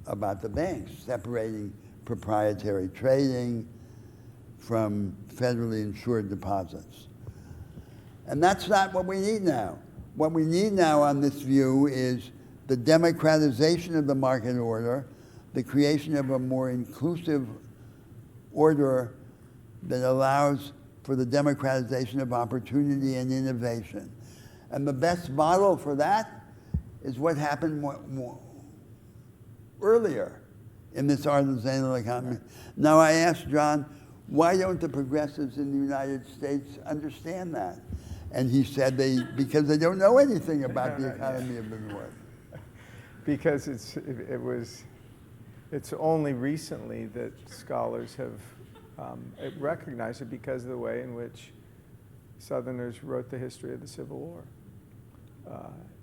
Speaker 1: about the banks, separating proprietary trading from federally insured deposits. And that's not what we need now. What we need now on this view is the democratization of the market order, the creation of a more inclusive order that allows for the democratization of opportunity and innovation. And the best model for that is what happened earlier in this artisanal economy. Now I asked John, why don't the progressives in the United States understand that? And he said because they don't know anything about the economy of the North.
Speaker 2: Because it's only recently that scholars have recognized it because of the way in which Southerners wrote the history of the Civil War.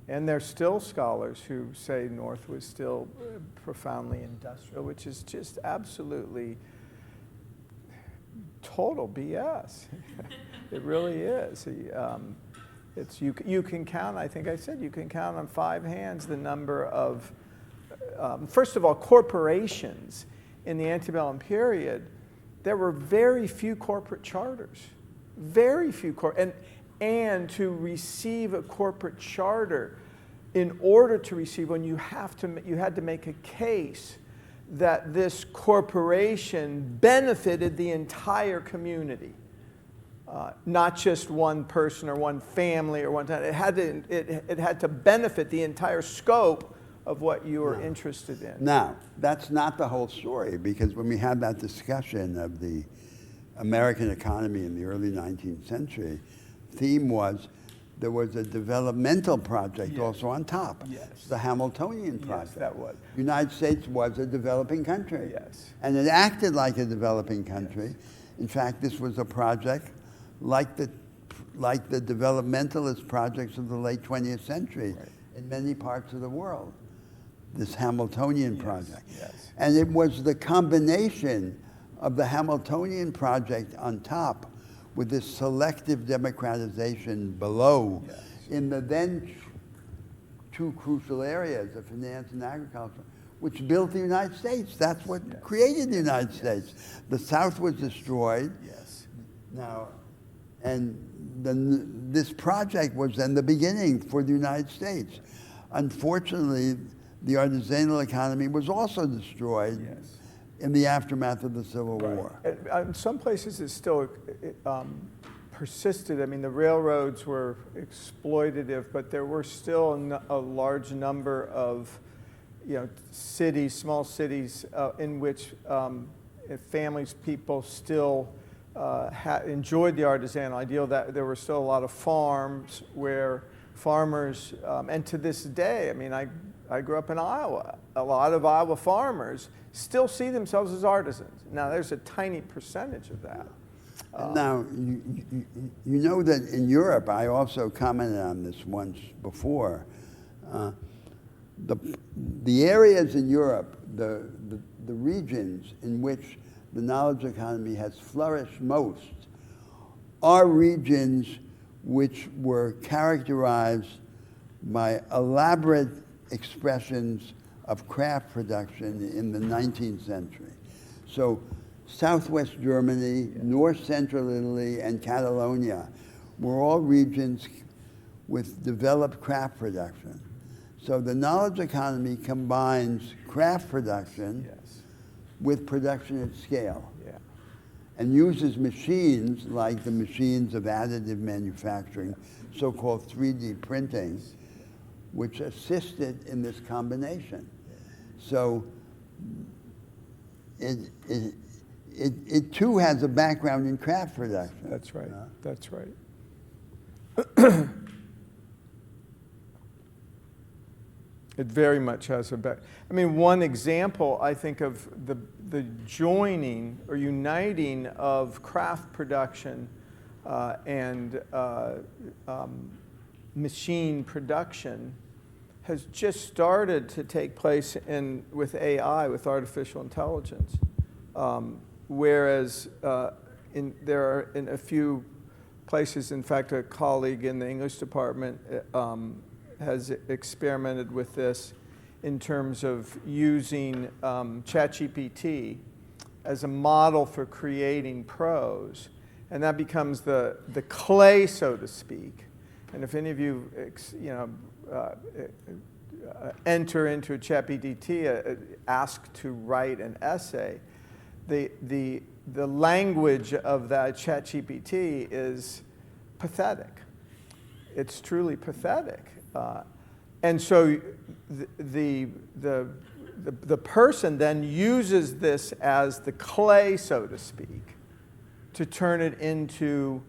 Speaker 2: And there's still scholars who say North was still profoundly industrial, which is just absolutely total BS. It really is. You can count, I think I said, you can count on 5 hands the number of, first of all, corporations in the antebellum period, there were very few corporate charters, very few and to receive a corporate charter, in order to receive one, you had to make a case that this corporation benefited the entire community, not just one person or one family or one time. It had to benefit the entire scope of what you were interested in.
Speaker 1: Now, that's not the whole story, because when we had that discussion of the American economy in the early 19th century, theme was there was a developmental project also on top.
Speaker 2: Yes.
Speaker 1: The Hamiltonian project.
Speaker 2: Yes, that was.
Speaker 1: The United States was a developing country.
Speaker 2: Yes.
Speaker 1: And it acted like a developing country. In fact, this was a project like the developmentalist projects of the late 20th century in many parts of the world, this Hamiltonian project.
Speaker 2: Yes.
Speaker 1: And it was the combination of the Hamiltonian project on top with this selective democratization below in the then two crucial areas of finance and agriculture, which built the United States. That's what created the United States. The South was destroyed.
Speaker 2: Yes.
Speaker 1: Now, and then this project was then the beginning for the United States. Unfortunately, the artisanal economy was also destroyed in the aftermath of the Civil War.
Speaker 2: In some places it still persisted. I mean, the railroads were exploitative, but there were still a large number of, cities, small cities, in which families, people still enjoyed the artisanal ideal. That there were still a lot of farms where farmers, and to this day, I mean, I grew up in Iowa. A lot of Iowa farmers still see themselves as artisans. Now, there's a tiny percentage of that.
Speaker 1: Now, you know that in Europe, I also commented on this once before, the areas in Europe, the regions in which the knowledge economy has flourished most are regions which were characterized by elaborate expressions of craft production in the 19th century. So Southwest Germany, North Central Italy, and Catalonia were all regions with developed craft production. So the knowledge economy combines craft production with production at scale, and uses machines like the machines of additive manufacturing, so-called 3D printing, which assisted in this combination. So it too has a background in craft production.
Speaker 2: That's right. That's right. It very much has a back. I mean, one example, I think, of the joining or uniting of craft production and machine production has just started to take place with AI, with artificial intelligence. Whereas there are in a few places, in fact, a colleague in the English department has experimented with this in terms of using ChatGPT as a model for creating prose. And that becomes the clay, so to speak. And if any of you, enter into a ChatGPT, ask to write an essay, the language of that ChatGPT is pathetic. It's truly pathetic. And so the person then uses this as the clay, so to speak, to turn it into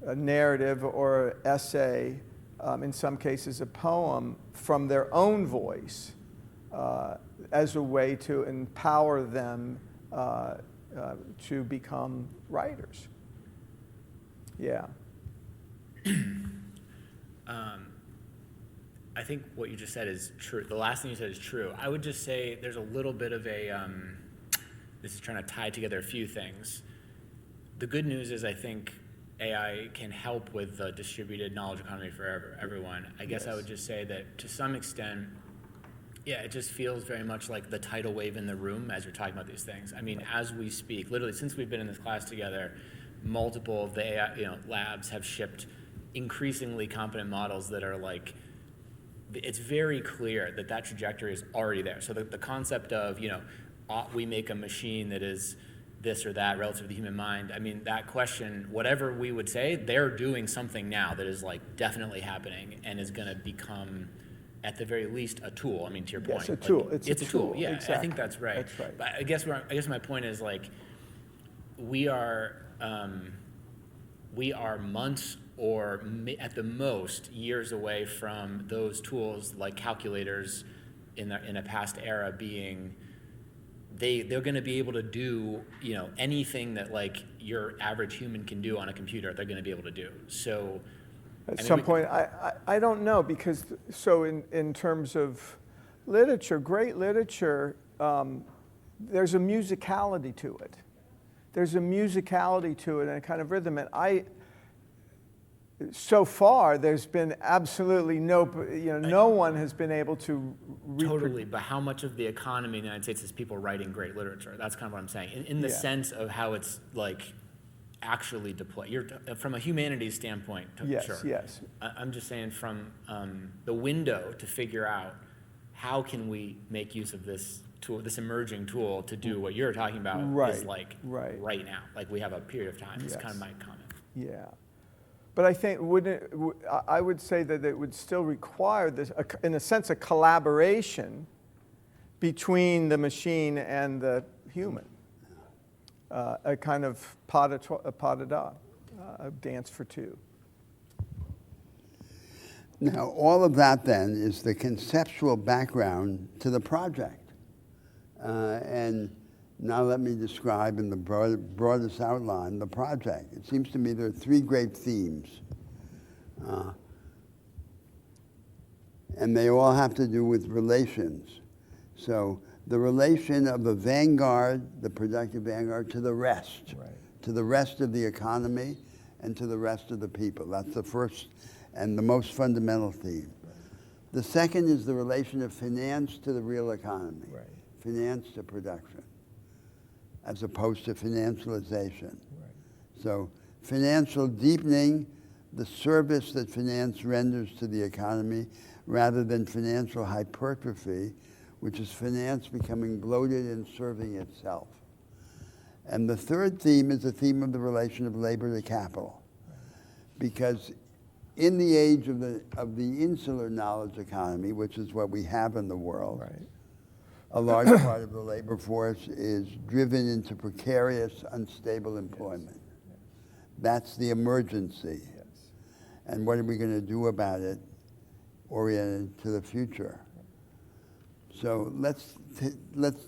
Speaker 2: a narrative or an essay, in some cases a poem, from their own voice as a way to empower them to become writers. Yeah.
Speaker 5: I think what you just said is true. The last thing you said is true. I would just say there's a little bit of a, this is trying to tie together a few things. The good news is I think AI can help with the distributed knowledge economy for everyone. I guess I would just say that to some extent, Yeah, it just feels very much like the tidal wave in the room as you're talking about these things. I mean, as we speak, literally since we've been in this class together, multiple of the AI, labs have shipped increasingly competent models that are like, it's very clear that that trajectory is already there. So the concept of, ought we make a machine that is this or that relative to the human mind, I mean, that question, whatever we would say, they're doing something now that is like definitely happening and is going to become, at the very least, a tool. I mean, to your point.
Speaker 2: Yes, a tool.
Speaker 5: Like,
Speaker 2: It's a tool.
Speaker 5: Yeah, I
Speaker 2: Exactly.
Speaker 5: think that's right.
Speaker 2: That's right.
Speaker 5: But I guess my point is like, we are months or at the most years away from those tools like calculators in a past era being, they're going to be able to do anything that like your average human can do on a computer. They're going to be able to do. So
Speaker 2: At
Speaker 5: I mean,
Speaker 2: some
Speaker 5: we-
Speaker 2: point, I don't know, because, so in terms of literature, great literature, there's a musicality to it. There's a musicality to it and a kind of rhythm. And so far, there's been absolutely no one has been able to
Speaker 5: Totally, but how much of the economy in the United States is people writing great literature? That's kind of what I'm saying. In the
Speaker 2: Yeah.
Speaker 5: sense of how it's like actually deployed. From a humanities standpoint,
Speaker 2: Yes,
Speaker 5: sure.
Speaker 2: yes.
Speaker 5: I'm just saying from the window to figure out how can we make use of this tool, this emerging tool, to do what you're talking about is
Speaker 2: Right,
Speaker 5: like
Speaker 2: right.
Speaker 5: now. Like we have a period of time. It's kind of
Speaker 2: Yes.
Speaker 5: my comment.
Speaker 2: Yeah. But I think I would say that it would still require this, in a sense, a collaboration between the machine and the human. A kind of pas de deux, a dance for two.
Speaker 1: Now, all of that then is the conceptual background to the project. And now let me describe in the broadest outline the project. It seems to me there are three great themes. And they all have to do with relations. So the relation of the vanguard, the productive vanguard, to the rest.
Speaker 2: Right.
Speaker 1: To the rest of the economy and to the rest of the people. That's the first and the most fundamental theme. The second is the relation of finance to the real economy.
Speaker 2: Right.
Speaker 1: Finance to production, as opposed to financialization. So financial deepening, the service that finance renders to the economy, rather than financial hypertrophy, which is finance becoming bloated and serving itself. And the third theme is the theme of the relation of labor to capital. Because in the age of the insular knowledge economy, which is what we have in the world,
Speaker 2: Right.
Speaker 1: a large part of the labor force is driven into precarious, unstable employment. That's the emergency.
Speaker 2: Yes.
Speaker 1: And what are we going to do about it, oriented to the future? So let's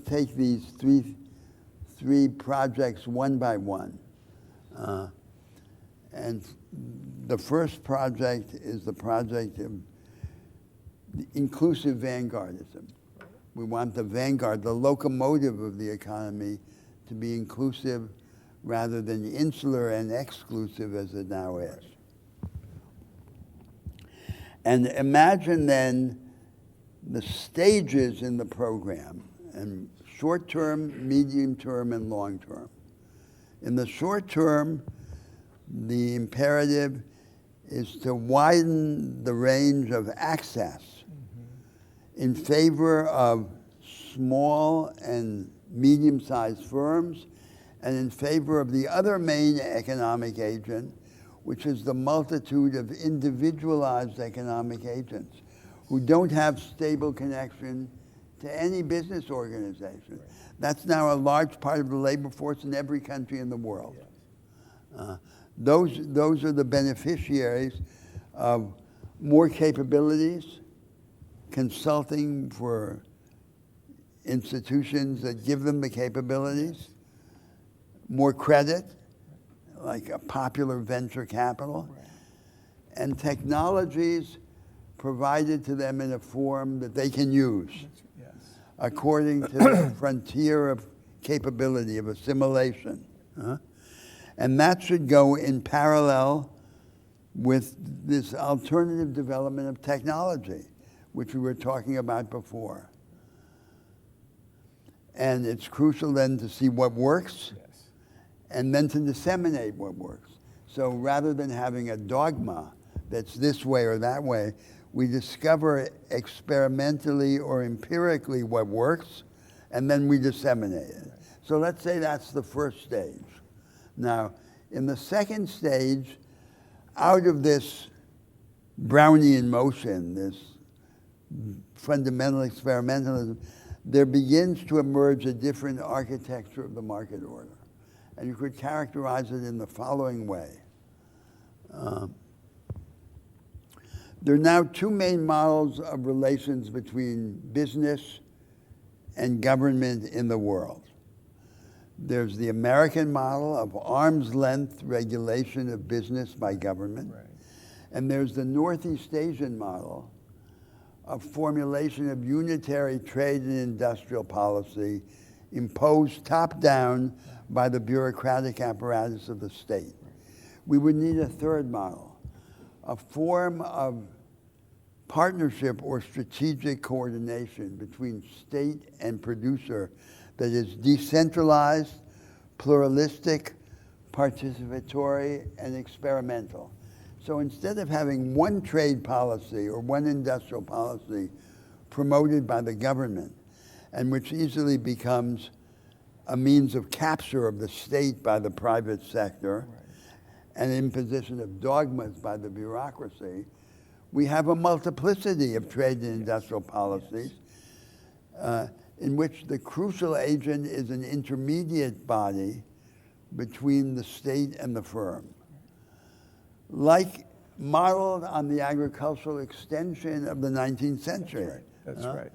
Speaker 1: take these three projects one by one. And the first project is the project of the inclusive vanguardism. We want the vanguard, the locomotive of the economy, to be inclusive rather than insular and exclusive as it now is. And imagine then the stages in the program, and short term, medium term, and long term. In the short term, the imperative is to widen the range of access in favor of small and medium-sized firms and in favor of the other main economic agent, which is the multitude of individualized economic agents who don't have stable connection to any business organization. That's now a large part of the labor force in every country in the world. Those are the beneficiaries of more capabilities, consulting for institutions that give them the capabilities, more credit, like a popular venture capital, and technologies provided to them in a form that they can use
Speaker 2: Yes.
Speaker 1: according to the frontier of capability of assimilation. And that should go in parallel with this alternative development of technology, which we were talking about before. And it's crucial then to see what works
Speaker 2: Yes.
Speaker 1: and then to disseminate what works. So rather than having a dogma that's this way or that way, we discover experimentally or empirically what works, and then we disseminate it. So let's say that's the first stage. Now, in the second stage, out of this Brownian motion, this fundamental experimentalism, there begins to emerge a different architecture of the market order. And you could characterize it in the following way. There are now two main models of relations between business and government in the world. There's the American model of arm's length regulation of business by government.
Speaker 2: Right.
Speaker 1: And there's the Northeast Asian model of formulation of unitary trade and industrial policy imposed top-down by the bureaucratic apparatus of the state. We would need a third model, a form of partnership or strategic coordination between state and producer that is decentralized, pluralistic, participatory, and experimental. So instead of having one trade policy or one industrial policy promoted by the government, and which easily becomes a means of capture of the state by the private sector, and imposition of dogmas by the bureaucracy, we have a multiplicity of trade and industrial policies in which the crucial agent is an intermediate body between the state and the firm. Like modeled on the agricultural extension of the 19th century.
Speaker 2: That's right.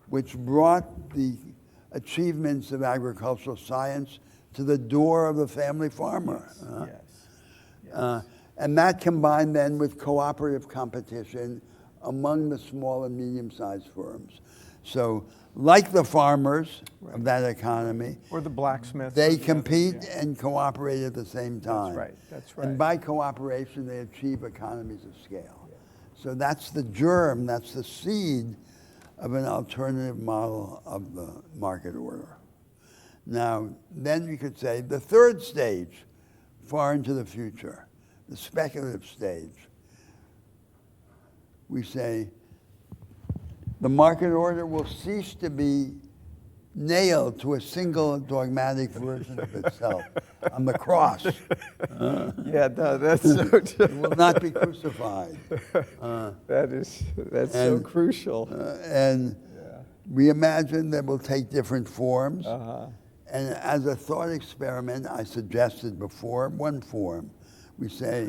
Speaker 1: Which brought the achievements of agricultural science to the door of the family farmer.
Speaker 2: Yes.
Speaker 1: And that combined then with cooperative competition among the small and medium-sized firms. So like the farmers of that economy,
Speaker 2: Or the blacksmith.
Speaker 1: they compete and cooperate at the same time.
Speaker 2: That's right.
Speaker 1: And by cooperation, they achieve economies of scale. So that's the germ, that's the seed of an alternative model of the market order. Now, then you could say the third stage, far into the future, the speculative stage, we say the market order will cease to be nailed to a single dogmatic version of itself on the cross.
Speaker 2: Yeah, no, that's so
Speaker 1: It will not be crucified.
Speaker 2: that's so
Speaker 1: And-
Speaker 2: crucial.
Speaker 1: And we imagine that will take different forms.
Speaker 2: Uh-huh.
Speaker 1: And as a thought experiment, I suggested before, one form, we say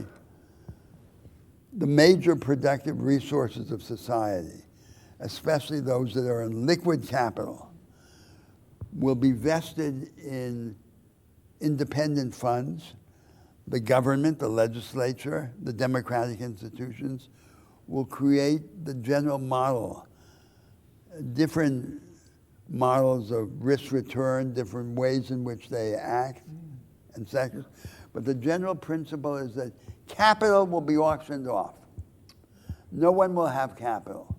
Speaker 1: the major productive resources of society, especially those that are in liquid capital, will be vested in independent funds. The government, the legislature, the democratic institutions will create the general model, different models of risk return, different ways in which they act and sectors. But the general principle is that capital will be auctioned off. No one will have capital.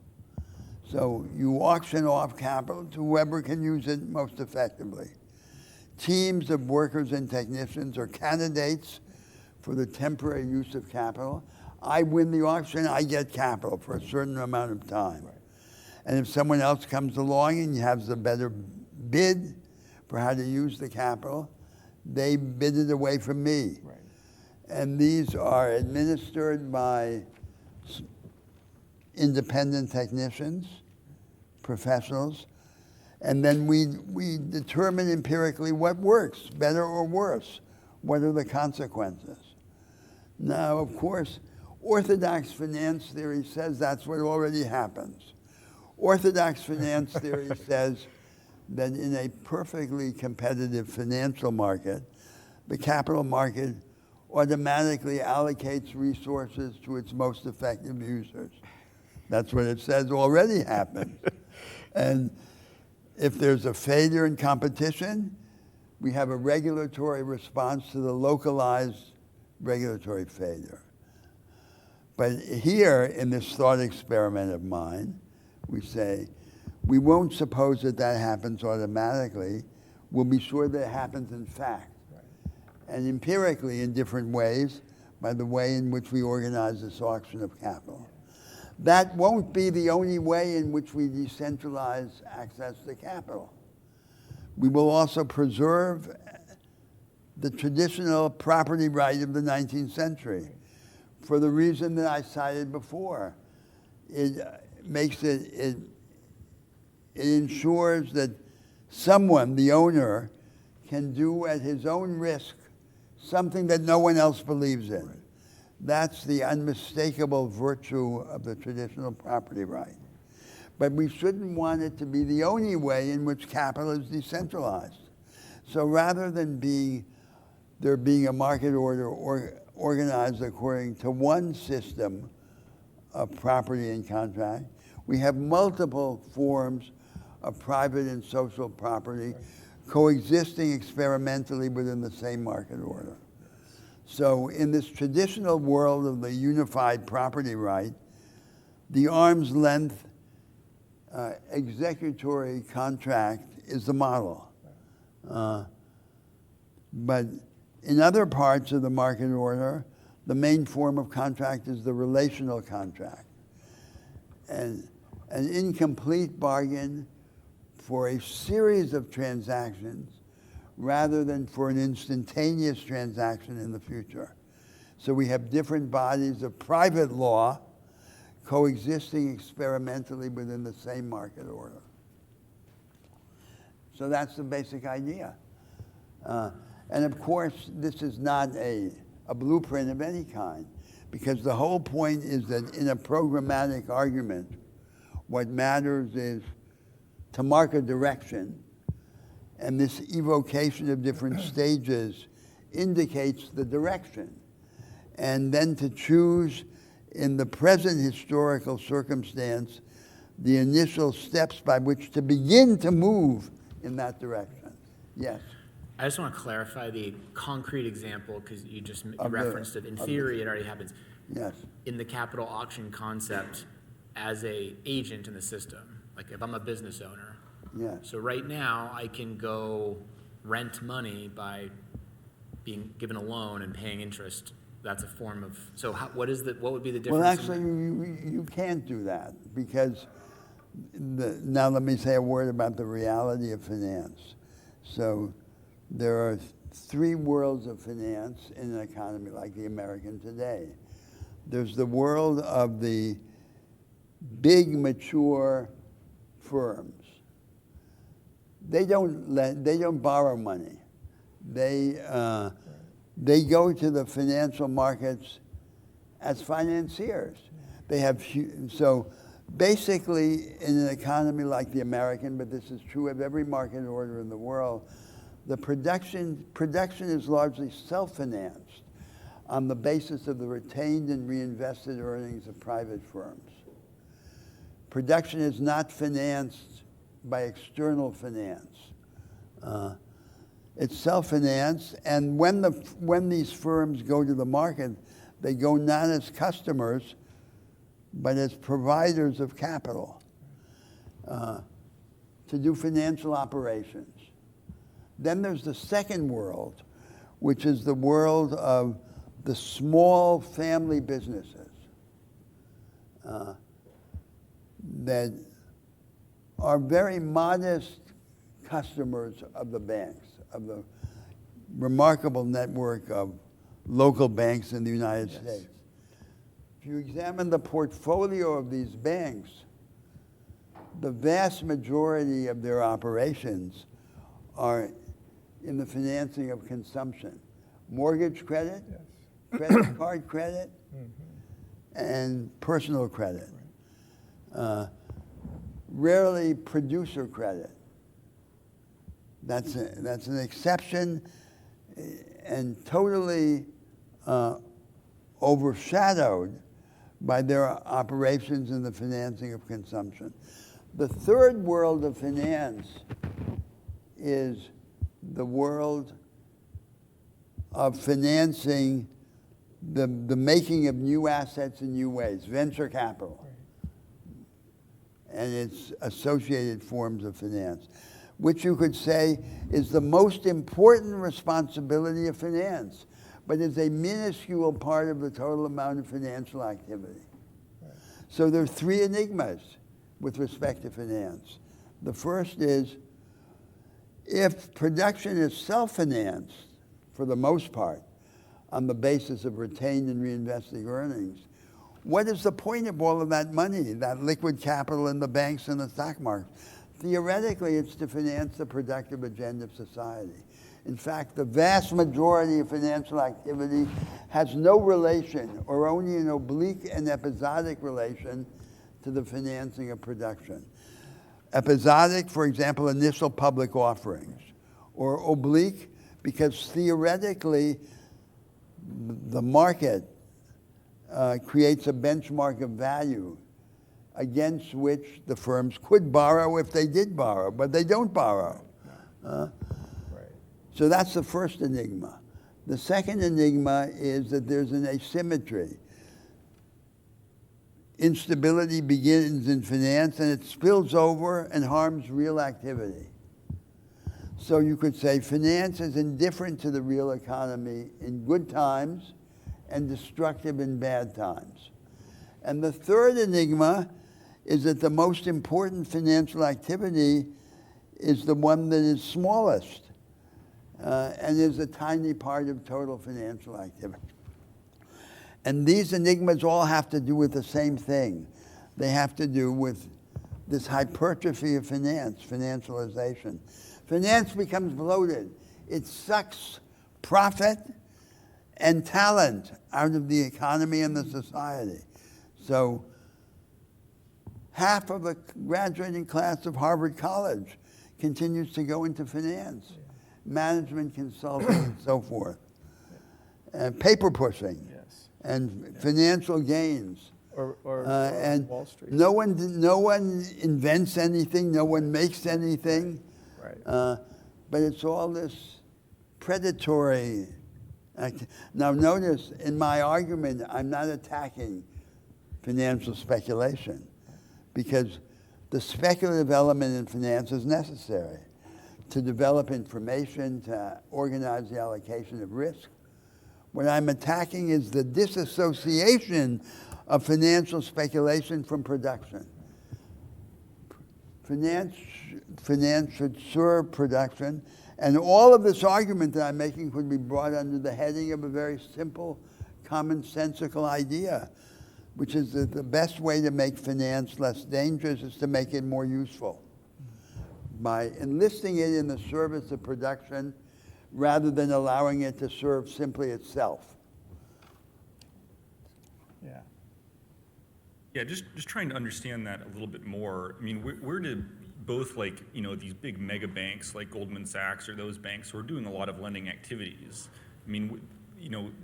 Speaker 1: So you auction off capital to whoever can use it most effectively. Teams of workers and technicians are candidates for the temporary use of capital. I win the auction, I get capital for a certain amount of time. And if someone else comes along and has a better bid for how to use the capital, they bid it away from me.
Speaker 2: Right.
Speaker 1: And these are administered by independent technicians, professionals, and then we determine empirically what works, better or worse. What are the consequences? Now, of course, orthodox finance theory says that's what already happens. Orthodox finance theory says that in a perfectly competitive financial market, the capital market automatically allocates resources to its most effective users. That's what it says already happens. And if there's a failure in competition, we have a regulatory response to the localized regulatory failure. But here, in this thought experiment of mine, we say, We won't suppose that that happens automatically. We'll be sure that it happens in fact. And empirically in different ways by the way in which we organize this auction of capital. That won't be the only way in which we decentralize access to capital. We will also preserve the traditional property right of the 19th century for the reason that I cited before. It ensures that someone, the owner, can do at his own risk something that no one else believes in. That's the unmistakable virtue of the traditional property right. But we shouldn't want it to be the only way in which capital is decentralized. So rather than there being a market order organized according to one system of property and contract, we have multiple forms of private and social property coexisting experimentally within the same market order. So in this traditional world of the unified property right, the arm's length executory contract is the model. But in other parts of the market order, the main form of contract is the relational contract. And an incomplete bargain for a series of transactions rather than for an instantaneous transaction in the future. So we have different bodies of private law coexisting experimentally within the same market order. So that's the basic idea. And of course, this is not a blueprint of any kind, because the whole point is that in a programmatic argument, what matters is to mark a direction, and this evocation of different stages indicates the direction. And then to choose in the present historical circumstance the initial steps by which to begin to move in that direction. Yes.
Speaker 5: I just want to clarify the concrete example, because you just
Speaker 1: Of the-
Speaker 5: referenced it. In theory, it already happens.
Speaker 1: Yes.
Speaker 5: In the capital auction concept, as a agent in the system, like if I'm a business owner,
Speaker 1: Yes.
Speaker 5: so right now I can go rent money by being given a loan and paying interest. That's a form of, so what would be the difference?
Speaker 1: Well, actually, you can't do that, because now let me say a word about the reality of finance. So there are three worlds of finance in an economy like the American today. There's the world of the big, mature firms. They don't borrow money. They go to the financial markets as financiers. They have so basically in an economy like the American, but this is true of every market order in the world, the production is largely self-financed on the basis of the retained and reinvested earnings of private firms. Production is not financed by external finance. It's self-financed, and when these firms go to the market, they go not as customers, but as providers of capital to do financial operations. Then there's the second world, which is the world of the small family businesses that are very modest customers of the banks, of the remarkable network of local banks in the United States. If you examine the portfolio of these banks, the vast majority of their operations are in the financing of consumption. Mortgage credit, credit card credit, and personal credit. Rarely producer credit. That's an exception and totally overshadowed by their operations in the financing of consumption. The third world of finance is the world of financing the making of new assets in new ways, venture capital. and its associated forms of finance, which you could say is the most important responsibility of finance, but is a minuscule part of the total amount of financial activity. So there are three enigmas with respect to finance. The first is, if production is self-financed, for the most part, on the basis of retained and reinvested earnings, what is the point of all of that money, that liquid capital in the banks and the stock market? Theoretically, it's to finance the productive agenda of society. In fact, the vast majority of financial activity has no relation, or only an oblique and episodic relation, to the financing of production. Episodic, for example, initial public offerings, or oblique, because theoretically, the market creates a benchmark of value against which the firms could borrow if they did borrow, but they don't borrow.
Speaker 2: Right.
Speaker 1: So that's the first enigma. The second enigma is that there's an asymmetry. Instability begins in finance and it spills over and harms real activity. So you could say finance is indifferent to the real economy in good times and destructive in bad times. And the third enigma is that the most important financial activity is the one that is smallest and is a tiny part of total financial activity. And these enigmas all have to do with the same thing. They have to do with this hypertrophy of finance, financialization. Finance becomes bloated. It sucks profit and talent out of the economy and the society. So half of the graduating class of Harvard College continues to go into finance, management consulting, and so forth. Paper pushing,
Speaker 2: Yes.
Speaker 1: and financial gains.
Speaker 2: Or
Speaker 1: And
Speaker 2: Wall Street.
Speaker 1: no one invents anything, no one makes anything.
Speaker 2: Right.
Speaker 1: But it's all this predatory. Now notice, in my argument, I'm not attacking financial speculation, because the speculative element in finance is necessary to develop information, to organize the allocation of risk. What I'm attacking is the disassociation of financial speculation from production. Finance should serve production, and all of this argument that I'm making could be brought under the heading of a very simple, commonsensical idea, which is that the best way to make finance less dangerous is to make it more useful by enlisting it in the service of production rather than allowing it to serve simply itself.
Speaker 2: Yeah.
Speaker 4: Yeah, just trying to understand that a little bit more. I mean, where did both, like, these big mega banks like Goldman Sachs or those banks who are doing a lot of lending activities, I mean,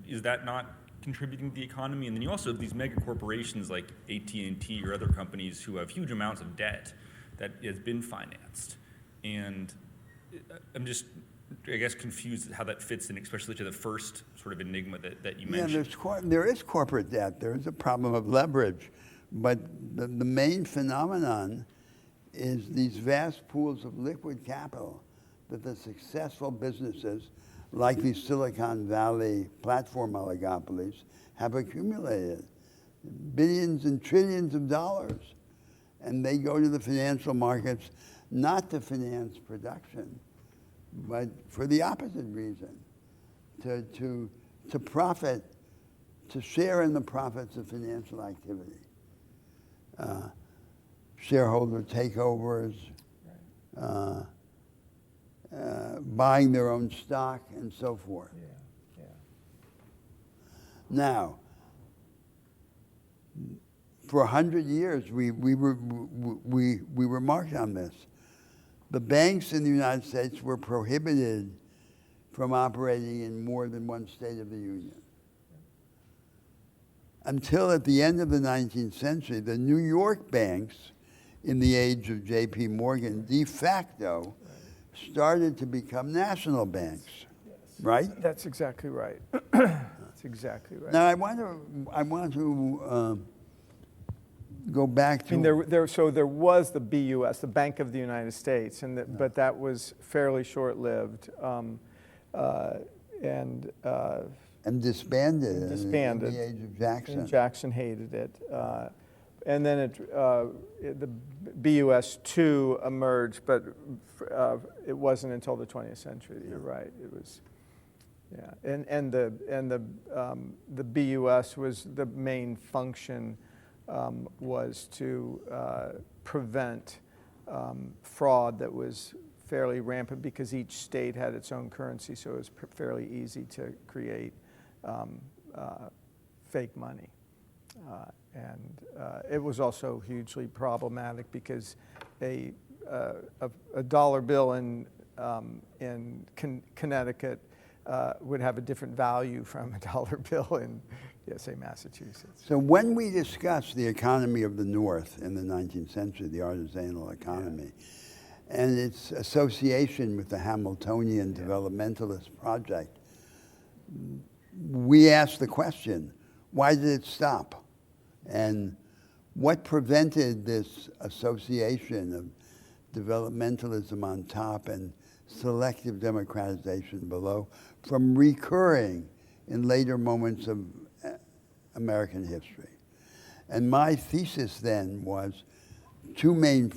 Speaker 4: is that not contributing to the economy? And then you also have these mega corporations like AT&T or other companies who have huge amounts of debt that has been financed. And I'm just, I guess, confused at how that fits in, especially to the first sort of enigma that you mentioned.
Speaker 1: Yeah, there is corporate debt. There is a problem of leverage. But the main phenomenon is these vast pools of liquid capital that the successful businesses, like these Silicon Valley platform oligopolies, have accumulated. Billions and trillions of dollars. And they go to the financial markets not to finance production, but for the opposite reason, to profit, to share in the profits of financial activity. Shareholder takeovers, buying their own stock, and so forth.
Speaker 2: Yeah.
Speaker 1: Now, for 100 years, we remarked on this. The banks in the United States were prohibited from operating in more than one state of the Union. Until at the end of the 19th century, the New York banks, in the age of J.P. Morgan, de facto started to become national banks, right?
Speaker 2: That's exactly right. That's exactly right.
Speaker 1: Now I want to go back
Speaker 2: I mean,
Speaker 1: to,
Speaker 2: so there was the BUS, the Bank of the United States, but that was fairly short-lived.
Speaker 1: and disbanded in
Speaker 2: disbanded.
Speaker 1: the age of Jackson.
Speaker 2: And Jackson hated it. And then the BUS-2 emerged, but it wasn't until the 20th century. You're right. It was, yeah. And the BUS was the main function was to prevent fraud that was fairly rampant because each state had its own currency, so it was fairly easy to create fake money. And it was also hugely problematic because a dollar bill in Connecticut would have a different value from a dollar bill in, say, Massachusetts.
Speaker 1: So when we discuss the economy of the North in the 19th century, the artisanal economy, and its association with the Hamiltonian developmentalist project, we ask the question, why did it stop? And what prevented this association of developmentalism on top and selective democratization below from recurring in later moments of American history? And my thesis then was two main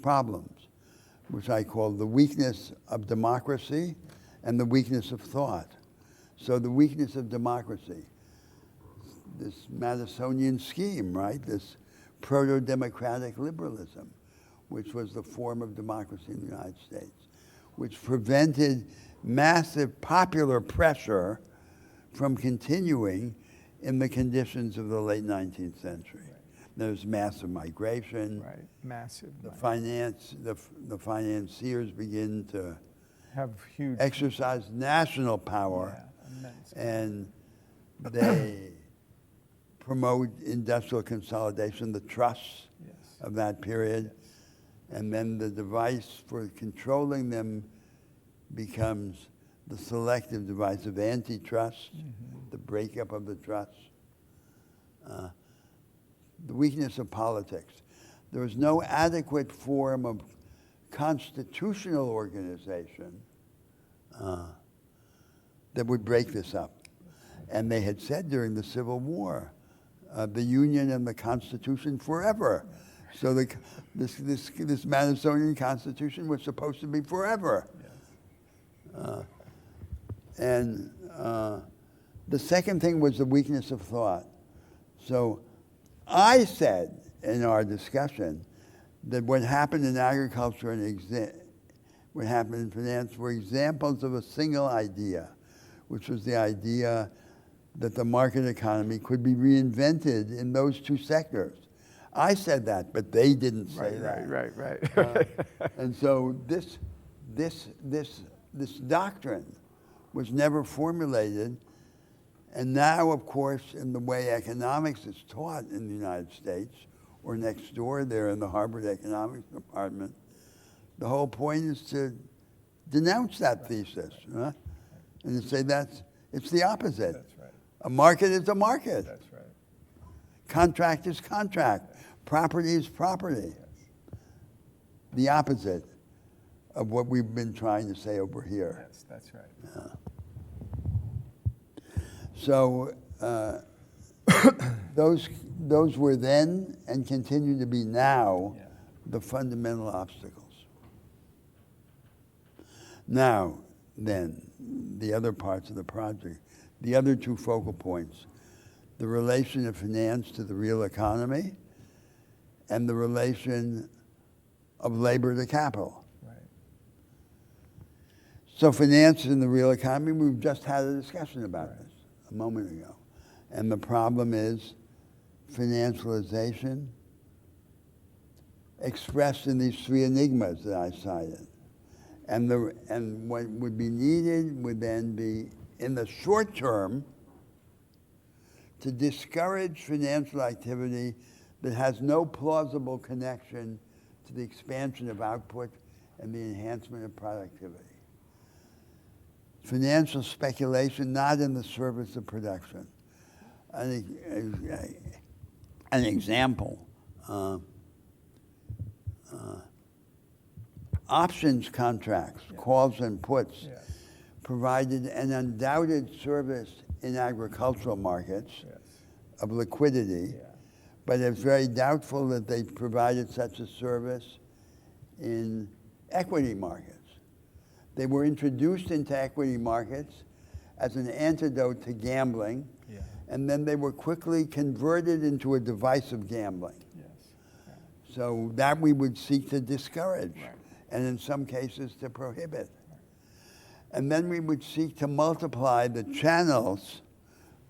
Speaker 1: problems, which I call the weakness of democracy and the weakness of thought. So the weakness of democracy, this Madisonian scheme, right? This proto-democratic liberalism, which was the form of democracy in the United States, which prevented massive popular pressure from continuing in the conditions of the late 19th century. There's massive migration.
Speaker 2: Right, massive.
Speaker 1: The financiers begin to
Speaker 2: Have huge.
Speaker 1: exercise national power,
Speaker 2: Yeah, immense.
Speaker 1: and they promote industrial consolidation, the trusts
Speaker 2: Yes.
Speaker 1: of that period, and then the device for controlling them becomes the selective device of antitrust, the breakup of the trusts, the weakness of politics. There was no adequate form of constitutional organization that would break this up. And they had said during the Civil War, the Union and the Constitution forever. So this Madisonian Constitution was supposed to be forever. And the second thing was the weakness of thought. So I said in our discussion that what happened in agriculture and what happened in finance were examples of a single idea, which was the idea that the market economy could be reinvented in those two sectors. I said that, but they didn't say that.
Speaker 2: Right.
Speaker 1: And so this doctrine was never formulated. And now, of course, in the way economics is taught in the United States, or next door there in the Harvard Economics Department, the whole point is to denounce that thesis, huh? And to say it's the opposite.
Speaker 2: That's right.
Speaker 1: A market is a market.
Speaker 2: That's right.
Speaker 1: Contract is contract. Property is property. The opposite of what we've been trying to say over here.
Speaker 2: Yes, that's right.
Speaker 1: So those were then and continue to be now the fundamental obstacles. Now, then, the other parts of the project, the other two focal points, the relation of finance to the real economy and the relation of labor to capital.
Speaker 2: Right.
Speaker 1: So finance in the real economy, we've just had a discussion about this a moment ago. And the problem is financialization expressed in these three enigmas that I cited. And what would be needed would then be, in the short term, to discourage financial activity that has no plausible connection to the expansion of output and the enhancement of productivity. Financial speculation not in the service of production. I think an example. Options contracts, calls and puts,
Speaker 2: Yes.
Speaker 1: provided an undoubted service in agricultural markets
Speaker 2: Yes.
Speaker 1: of liquidity,
Speaker 2: Yeah.
Speaker 1: but it's very doubtful that they provided such a service in equity markets. They were introduced into equity markets as an antidote to gambling,
Speaker 2: Yeah.
Speaker 1: and then they were quickly converted into a device of gambling.
Speaker 2: Yes. Yeah.
Speaker 1: So that we would seek to discourage,
Speaker 2: Right.
Speaker 1: and in some cases to prohibit. And then we would seek to multiply the channels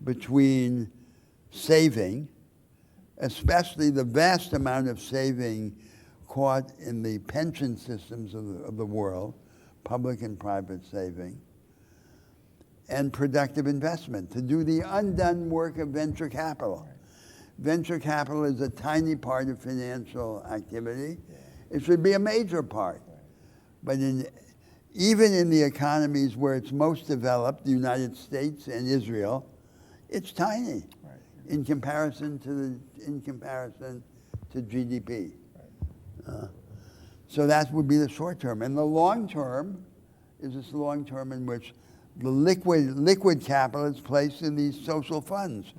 Speaker 1: between saving, especially the vast amount of saving caught in the pension systems of the world, public and private saving, and productive investment, to do the undone work of venture capital. Venture capital is a tiny part of financial activity. It should be a major part. But even in the economies where it's most developed, the United States and Israel, it's tiny
Speaker 2: Right.
Speaker 1: in comparison to GDP. So that would be the short term. And the long term is this long term in which the liquid capital is placed in these social funds.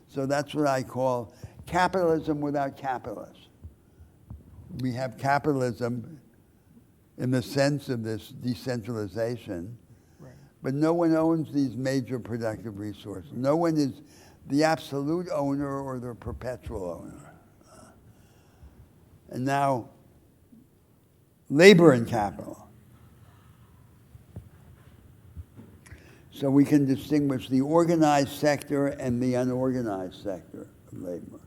Speaker 1: So that's what I call capitalism without capitalists. We have capitalism in the sense of this decentralization,
Speaker 2: Right.
Speaker 1: but no one owns these major productive resources. No one is the absolute owner or the perpetual owner. And now, labor and capital. So we can distinguish the organized sector and the unorganized sector of labor.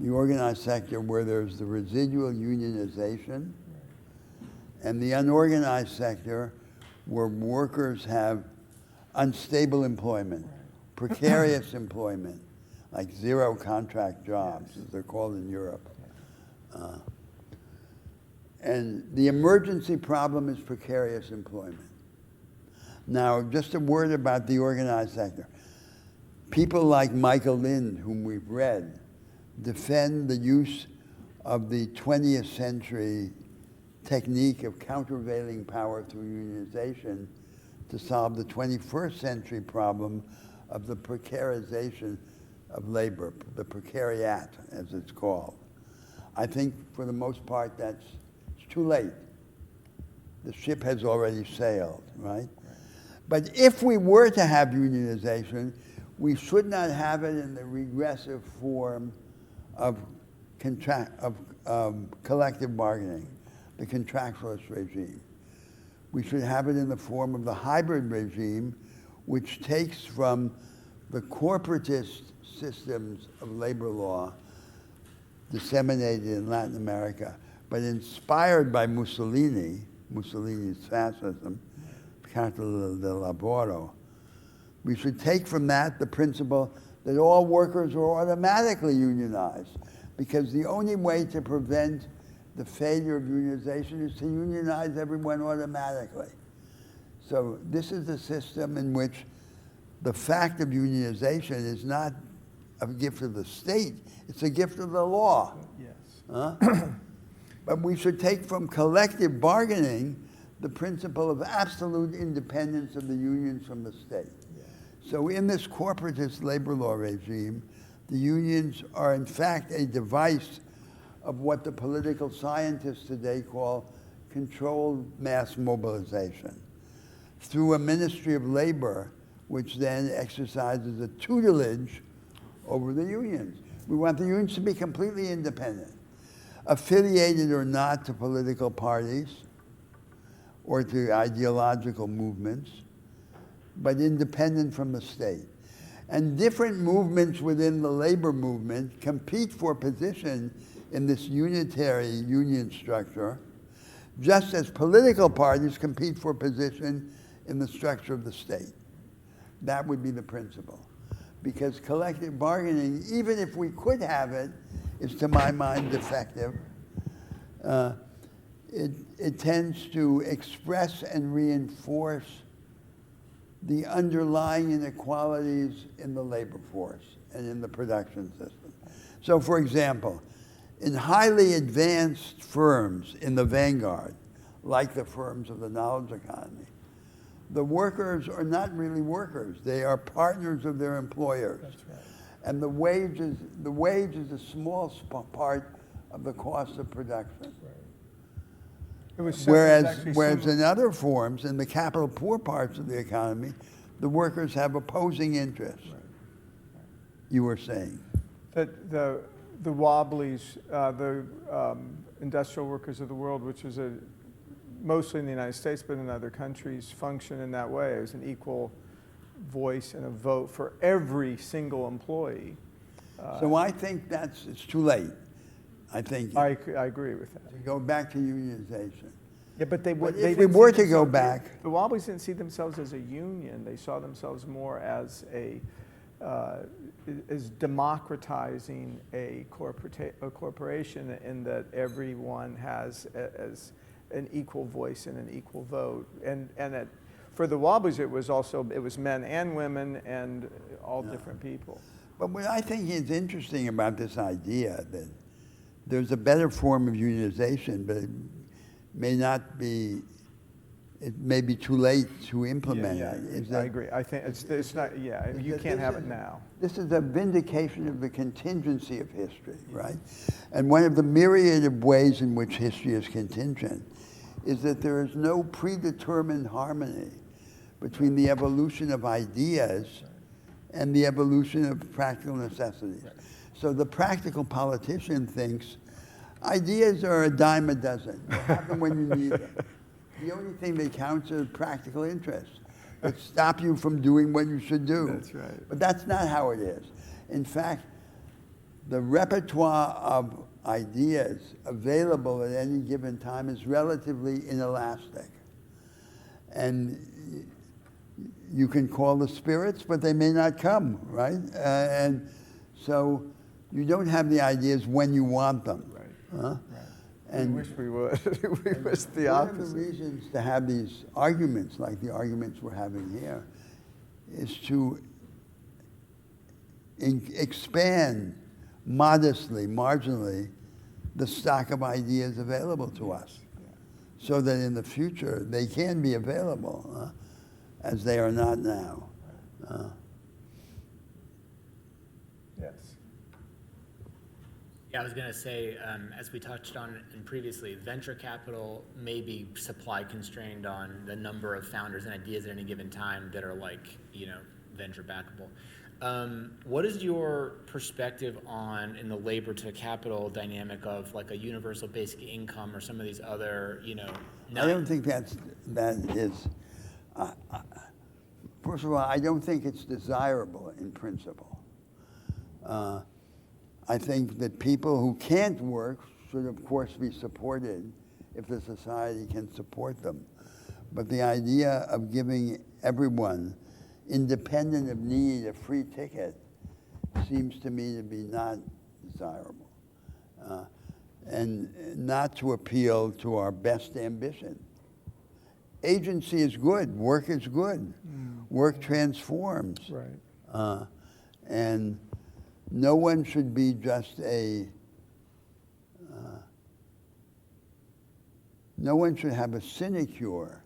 Speaker 1: The organized sector where there's the residual unionization, and the unorganized sector where workers have unstable employment, precarious employment, like zero contract jobs, as they're called in Europe. And the emergency problem is precarious employment. Now, just a word about the organized sector. People like Michael Lind, whom we've read, defend the use of the 20th century technique of countervailing power through unionization to solve the 21st century problem of the precarization of labor, the precariat, as it's called. I think for the most part it's too late. The ship has already sailed, right? But if we were to have unionization, we should not have it in the regressive form of collective bargaining, the contractualist regime. We should have it in the form of the hybrid regime, which takes from the corporatist systems of labor law disseminated in Latin America, but inspired by Mussolini's fascism, Carta del Lavoro. We should take from that the principle that all workers are automatically unionized, because the only way to prevent the failure of unionization is to unionize everyone automatically. So this is a system in which the fact of unionization is not a gift of the state, it's a gift of the law.
Speaker 2: Yes.
Speaker 1: But we should take from collective bargaining the principle of absolute independence of the unions from the state. So in this corporatist labor law regime, the unions are in fact a device of what the political scientists today call controlled mass mobilization, through a Ministry of Labor, which then exercises a tutelage over the unions. We want the unions to be completely independent, affiliated or not to political parties or to ideological movements, but independent from the state. And different movements within the labor movement compete for position in this unitary union structure, just as political parties compete for position in the structure of the state. That would be the principle. Because collective bargaining, even if we could have it, is to my mind defective. It tends to express and reinforce the underlying inequalities in the labor force and in the production system. So, for example, in highly advanced firms in the vanguard, like the firms of the knowledge economy, the workers are not really workers. They are partners of their employers.
Speaker 2: That's right.
Speaker 1: And the wage is a small part of the cost of production.
Speaker 2: It was
Speaker 1: Whereas
Speaker 2: similar.
Speaker 1: in other forms, in the capital poor parts of the economy, the workers have opposing interests. You were saying.
Speaker 2: That the Wobblies, the industrial workers of the world, which was mostly in the United States, but in other countries, function in that way as an equal voice and a vote for every single employee.
Speaker 1: So I think it's too late. I think
Speaker 2: I agree with that.
Speaker 1: to go back to unionization.
Speaker 2: Yeah, but they
Speaker 1: But
Speaker 2: would.
Speaker 1: if we were to go back,
Speaker 2: The Wobblies didn't see themselves as a union. They saw themselves more as as democratizing a corporation in that everyone has as an equal voice and an equal vote. For the Wobblies, it was men and women and all different people.
Speaker 1: but what I think is interesting about this idea that there's a better form of unionization, but it may be too late to implement it. Is
Speaker 2: I
Speaker 1: that-
Speaker 2: agree. I think it's not. Yeah, you can't have it now.
Speaker 1: This is a vindication of the contingency of history, right? And one of the myriad of ways in which history is contingent is that there is no predetermined harmony between the evolution of ideas and the evolution of practical necessities. So the practical politician thinks ideas are a dime a dozen. They happen when you need them. The only thing that counts are practical interests that stop you from doing what you should do.
Speaker 2: That's right.
Speaker 1: But that's not how it is. In fact, the repertoire of ideas available at any given time is relatively inelastic. And you can call the spirits, but they may not come, right? And so you don't have the ideas when you want them.
Speaker 2: Right.
Speaker 1: Huh?
Speaker 2: And we wish we would. We wish the
Speaker 1: One of the
Speaker 2: opposite.
Speaker 1: reasons to have these arguments, like the arguments we're having here, is to expand modestly, marginally, the stock of ideas available to us, so that in the future they can be available, as they are not now.
Speaker 2: Yes.
Speaker 5: Yeah, I was going to say, as we touched on previously, venture capital may be supply constrained on the number of founders and ideas at any given time that are venture backable. What is your perspective on in the labor to capital dynamic of like a universal basic income or some of these other,
Speaker 1: I don't think that is. First of all, I don't think it's desirable in principle. I think that people who can't work should, of course, be supported if the society can support them. But the idea of giving everyone, independent of need, a free ticket seems to me to be not desirable and not to appeal to our best ambition. Agency is good. Work is good. Work transforms.
Speaker 2: Right.
Speaker 1: And no one should be just no one should have a sinecure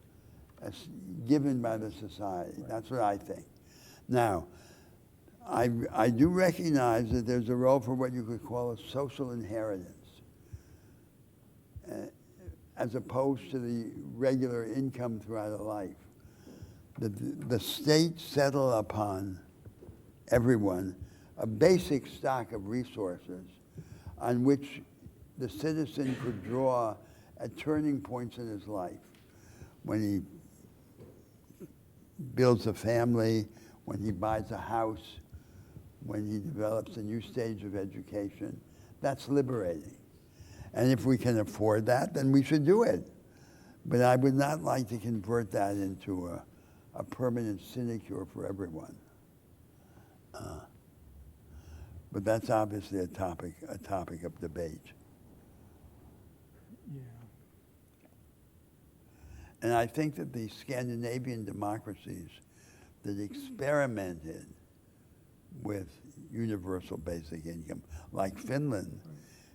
Speaker 1: as given by the society. Right. That's what I think. Now, I do recognize that there's a role for what you could call a social inheritance, as opposed to the regular income throughout a life. The state settle upon everyone a basic stock of resources on which the citizen could draw at turning points in his life. When he builds a family, when he buys a house, when he develops a new stage of education, that's liberating. And if we can afford that, then we should do it. But I would not like to convert that into a permanent sinecure for everyone. But that's obviously a topic of debate.
Speaker 2: Yeah.
Speaker 1: And I think that the Scandinavian democracies that experimented with universal basic income, like Finland,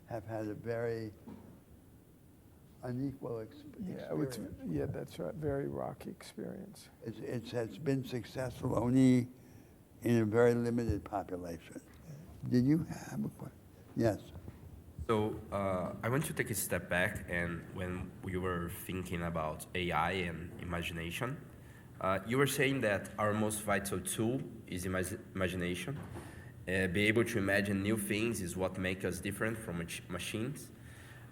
Speaker 1: have had a very unequal experience.
Speaker 2: Yeah, that's right. Very rocky experience.
Speaker 1: It has been successful only in a very limited population. Did you have a question? Yes.
Speaker 6: So I want to take a step back, and when we were thinking about AI and imagination, you were saying that our most vital tool is imagination. Be able to imagine new things is what makes us different from machines.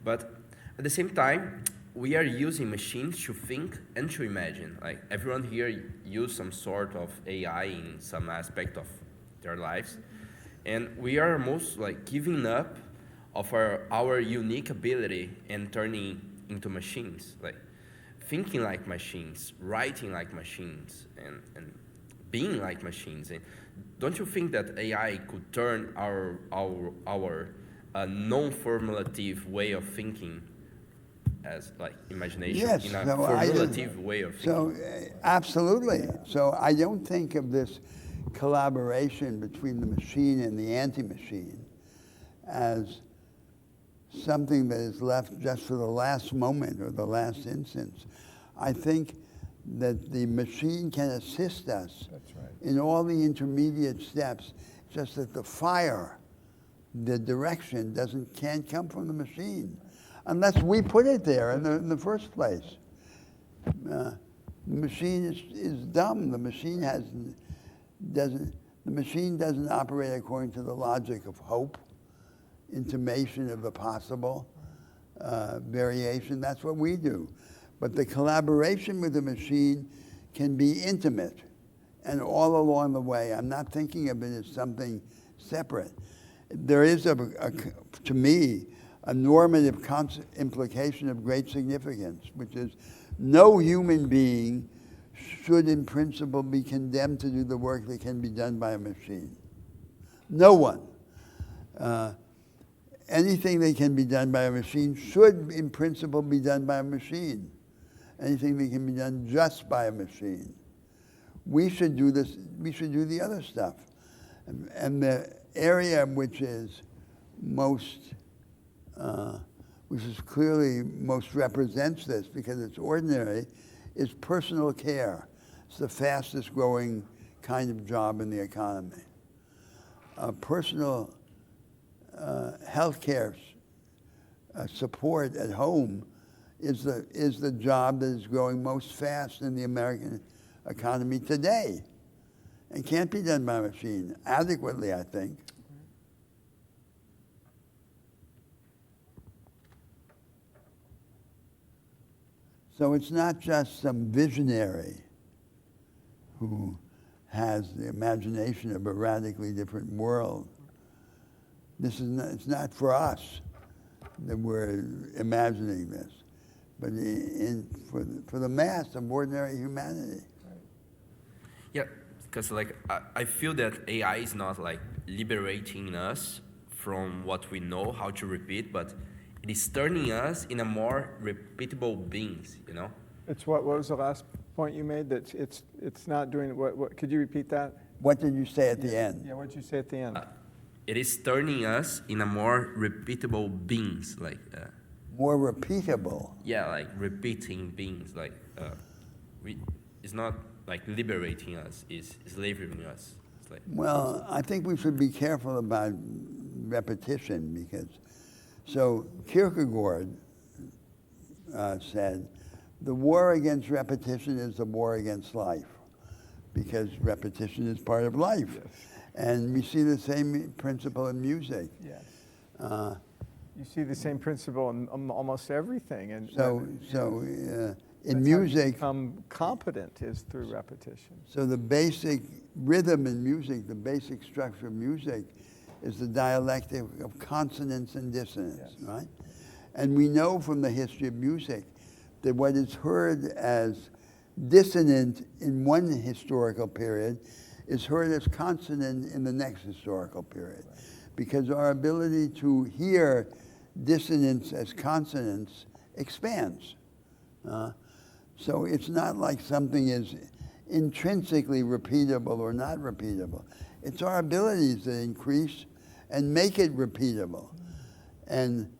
Speaker 6: But at the same time, we are using machines to think and to imagine. Like everyone here use some sort of AI in some aspect of their lives. And we are most like giving up of our unique ability and turning into machines, like thinking like machines, writing like machines, and being like machines. And don't you think that AI could turn our non-formulative way of thinking as like imagination
Speaker 1: Yes,
Speaker 6: in a
Speaker 1: so
Speaker 6: formulative way of thinking?
Speaker 1: So absolutely. So I don't think of this collaboration between the machine and the anti-machine as something that is left just for the last moment or the last instance. I think that the machine can assist us
Speaker 2: That's right.
Speaker 1: in all the intermediate steps, just that the fire, the direction can't come from the machine unless we put it there in the first place. The machine is dumb. The machine doesn't operate according to the logic of hope, intimation of the possible, variation. That's what we do. But the collaboration with the machine can be intimate and all along the way. I'm not thinking of it as something separate. There is, to me, a normative implication of great significance, which is no human being should in principle be condemned to do the work that can be done by a machine. No one. Anything that can be done by a machine should in principle be done by a machine. Anything that can be done just by a machine. We should do this, we should do the other stuff. And the area which is clearly most represents this because it's ordinary, is personal care. It's the fastest growing kind of job in the economy. Personal health care support at home is the job that is growing most fast in the American economy today and can't be done by a machine adequately, I think. So it's not just some visionary who has the imagination of a radically different world. It's not for us that we're imagining this, but for the mass of ordinary humanity.
Speaker 6: Yeah, because like I feel that AI is not like liberating us from what we know how to repeat, but it is turning us in a more repeatable beings, you know?
Speaker 2: It's what was the last point you made? That it's not doing what? Could you repeat that?
Speaker 1: What did you say at the end?
Speaker 2: Yeah, what did you say at the end?
Speaker 6: It is turning us in a more repeatable beings, like
Speaker 1: More repeatable.
Speaker 6: yeah, like repeating beings, like it's not like liberating us, it's enslaving us. It's like
Speaker 1: Well, I think we should be careful about repetition because, so Kierkegaard said, the war against repetition is the war against life because repetition is part of life.
Speaker 2: Yes.
Speaker 1: And we see the same principle in music.
Speaker 2: Yes.
Speaker 1: Uh,
Speaker 2: You see the same principle in almost everything, and
Speaker 1: in
Speaker 2: that's
Speaker 1: music,
Speaker 2: how you become competent is through repetition.
Speaker 1: so the basic rhythm in music, the basic structure of music is the dialectic of consonance and dissonance,
Speaker 2: Yes.
Speaker 1: right? And we know from the history of music that what is heard as dissonant in one historical period is heard as consonant in the next historical period.
Speaker 2: Right.
Speaker 1: Because our ability to hear dissonance as consonants expands. So it's not like something is intrinsically repeatable or not repeatable. It's our abilities that increase and make it repeatable. And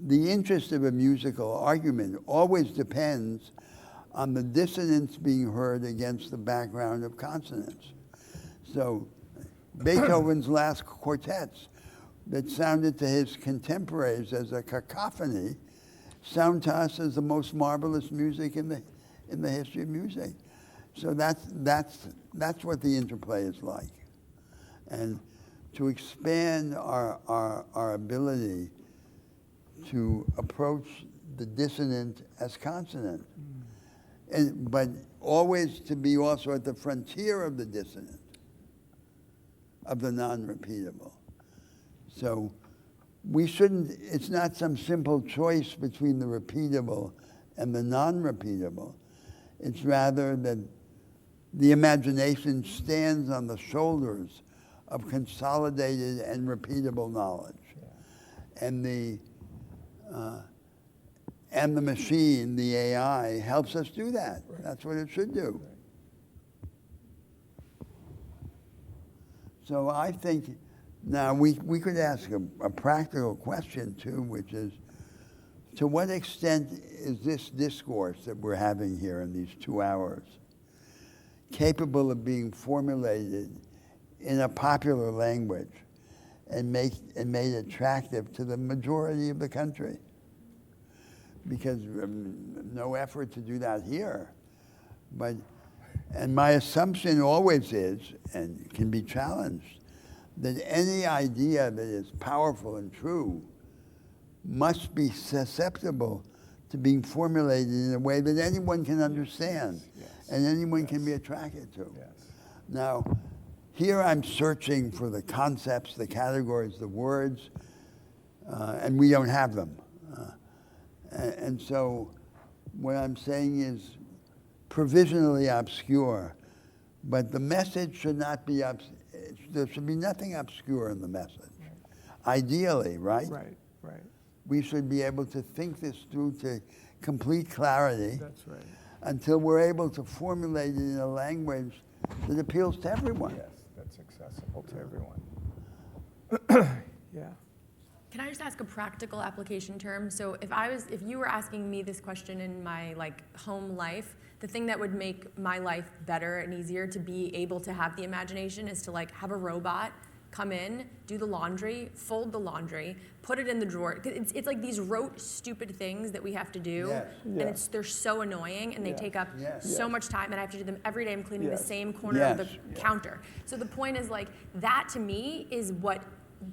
Speaker 1: the interest of a musical argument always depends on the dissonance being heard against the background of consonance. So Beethoven's last quartets that sounded to his contemporaries as a cacophony sound to us as the most marvelous music in the history of music. So that's what the interplay is like. And to expand our ability to approach the dissonant as consonant, but always to be also at the frontier of the dissonant, of the non-repeatable. So we shouldn't, it's not some simple choice between the repeatable and the non-repeatable. It's rather that the imagination stands on the shoulders of consolidated and repeatable knowledge. And the machine, the AI, helps us do that. That's what it should do. So I think now we could ask a practical question too, which is, to what extent is this discourse that we're having here in these 2 hours capable of being formulated in a popular language and made attractive to the majority of the country? Because no effort to do that here. And my assumption always is, and can be challenged, that any idea that is powerful and true must be susceptible to being formulated in a way that anyone can understand and anyone can be attracted to. Now, here I'm searching for the concepts, the categories, the words, and we don't have them. And so what I'm saying is provisionally obscure, but the message should not be, there should be nothing obscure in the message. Ideally, right?
Speaker 2: Right.
Speaker 1: We should be able to think this through to complete clarity.
Speaker 2: That's right.
Speaker 1: Until we're able to formulate it in a language that appeals to everyone.
Speaker 2: Yes, that's accessible to everyone. Yeah.
Speaker 3: Can I just ask a practical application term? So if you were asking me this question in my home life, the thing that would make my life better and easier to be able to have the imagination is to have a robot come in, do the laundry, fold the laundry, put it in the drawer. It's like these rote, stupid things that we have to do,
Speaker 1: Yes.
Speaker 3: and they're so annoying, and they take up
Speaker 1: Yes.
Speaker 3: so much time, and I have to do them every day. I'm cleaning the
Speaker 2: Yes.
Speaker 3: same corner of the
Speaker 1: Yes.
Speaker 3: counter. So the point is that to me is what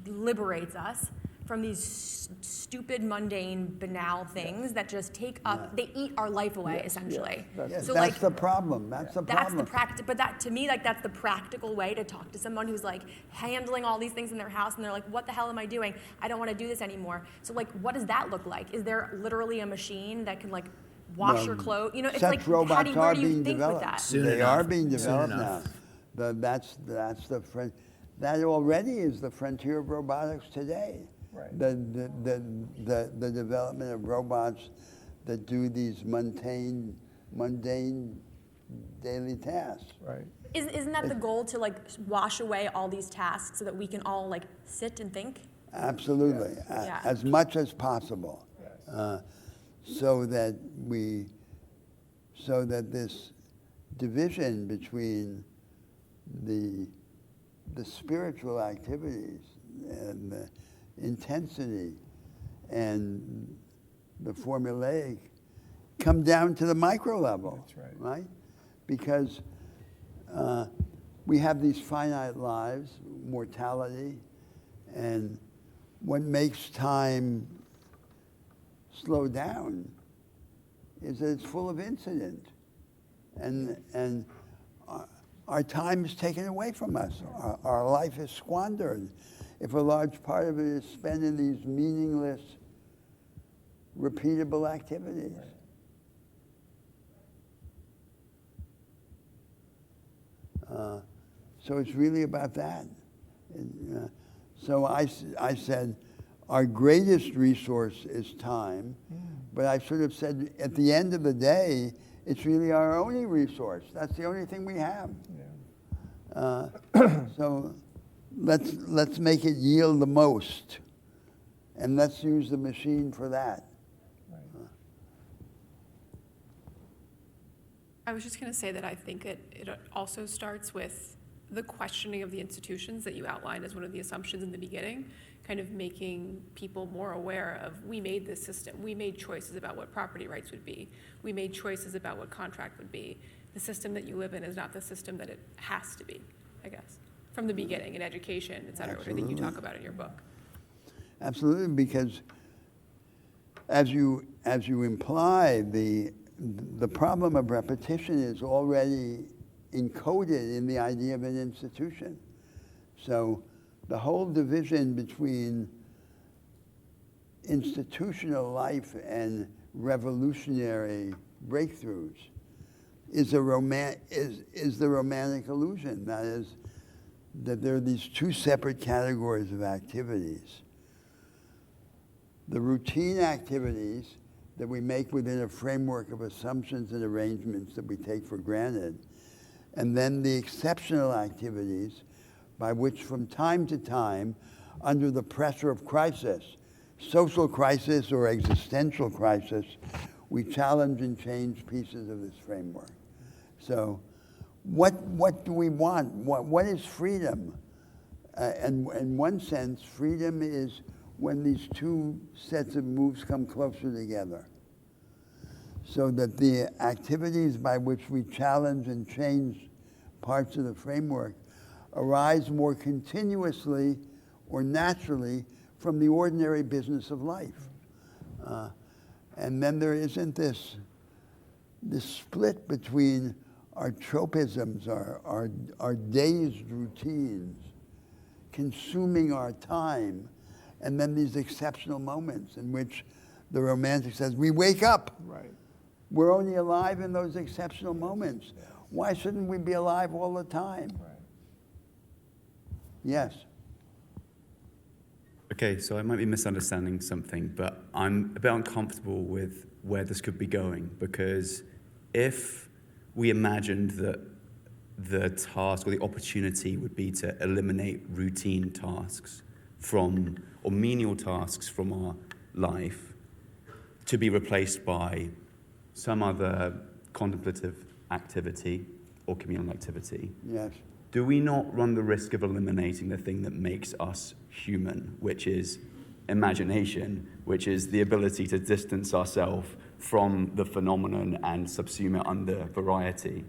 Speaker 3: liberates us from these stupid, mundane, banal things that just take up, they eat our life away, essentially.
Speaker 1: Yes,
Speaker 3: So
Speaker 1: that's the problem. That's the
Speaker 3: that's
Speaker 1: problem.
Speaker 3: the but that to me, that's the practical way to talk to someone who's handling all these things in their house, and they're like, what the hell am I doing? I don't want to do this anymore. So what does that look like? Is there literally a machine that can wash your clothes? It's
Speaker 1: Such robots
Speaker 3: where
Speaker 1: are
Speaker 3: do you
Speaker 1: being
Speaker 3: think
Speaker 1: developed.
Speaker 3: with that?
Speaker 5: Soon
Speaker 1: They
Speaker 5: enough.
Speaker 1: are being
Speaker 5: Soon
Speaker 1: developed
Speaker 5: enough.
Speaker 1: now. That's the that already is the frontier of robotics today.
Speaker 2: Right.
Speaker 1: The development of robots that do these mundane daily tasks.
Speaker 2: Right.
Speaker 3: Isn't that the goal, to wash away all these tasks so that we can all sit and think?
Speaker 1: Absolutely,
Speaker 3: Yeah.
Speaker 1: as much as possible, so that this division between the spiritual activities and the intensity and the formulaic come down to the micro level.
Speaker 2: That's right.
Speaker 1: Because we have these finite lives, mortality, and what makes time slow down is that it's full of incident, and our time is taken away from us. Our life is squandered if a large part of it is spent in these meaningless, repeatable activities. So it's really about that. So I said, our greatest resource is time, but I should have said, at the end of the day, It's really our only resource. That's the only thing we have. So let's make it yield the most, and let's use the machine for that.
Speaker 7: I was just going to say that I think it also starts with the questioning of the institutions that you outlined as one of the assumptions in the beginning, kind of making people more aware of, we made this system, we made choices about what property rights would be, we made choices about what contract would be. The system that you live in is not the system that it has to be, I guess, from the beginning, in education, et cetera, which I think you talk about in your book.
Speaker 1: Absolutely, because as you imply, the problem of repetition is already encoded in the idea of an institution. So the whole division between institutional life and revolutionary breakthroughs is the romantic illusion. That is, that there are these two separate categories of activities. The routine activities that we make within a framework of assumptions and arrangements that we take for granted, and then the exceptional activities by which from time to time, under the pressure of crisis, social crisis or existential crisis, we challenge and change pieces of this framework. So what do we want? What is freedom? And in one sense, freedom is when these two sets of moves come closer together, so that the activities by which we challenge and change parts of the framework arise more continuously or naturally from the ordinary business of life. And then there isn't this split between our tropisms, our dazed routines, consuming our time, and then these exceptional moments in which the romantic says, we wake up.
Speaker 2: Right.
Speaker 1: We're only alive in those exceptional moments. Why shouldn't we be alive all the time?
Speaker 2: Right.
Speaker 1: Yes.
Speaker 8: Okay, so I might be misunderstanding something, but I'm a bit uncomfortable with where this could be going, because if we imagined that the task or the opportunity would be to eliminate routine tasks or menial tasks from our life to be replaced by some other contemplative activity or communal activity,
Speaker 1: Yes.
Speaker 8: do we not run the risk of eliminating the thing that makes us human, which is imagination, which is the ability to distance ourselves from the phenomenon and subsume it under variety,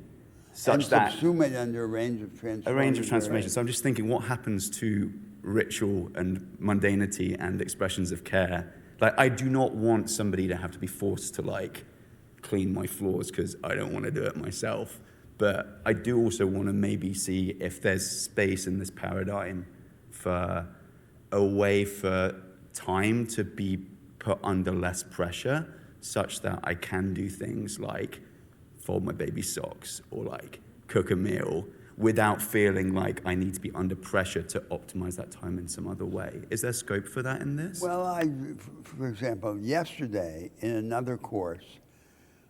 Speaker 8: such
Speaker 1: And
Speaker 8: that
Speaker 1: subsume it under a range of transformations.
Speaker 8: a range of transformations. So I'm just thinking, what happens to ritual and mundanity and expressions of care? Like, I do not want somebody to have to be forced to like clean my floors because I don't want to do it myself. But I do also want to maybe see if there's space in this paradigm for a way for time to be put under less pressure, such that I can do things like fold my baby's socks or like cook a meal without feeling like I need to be under pressure to optimize that time in some other way. Is there scope for that in this?
Speaker 1: Well, for example, yesterday in another course,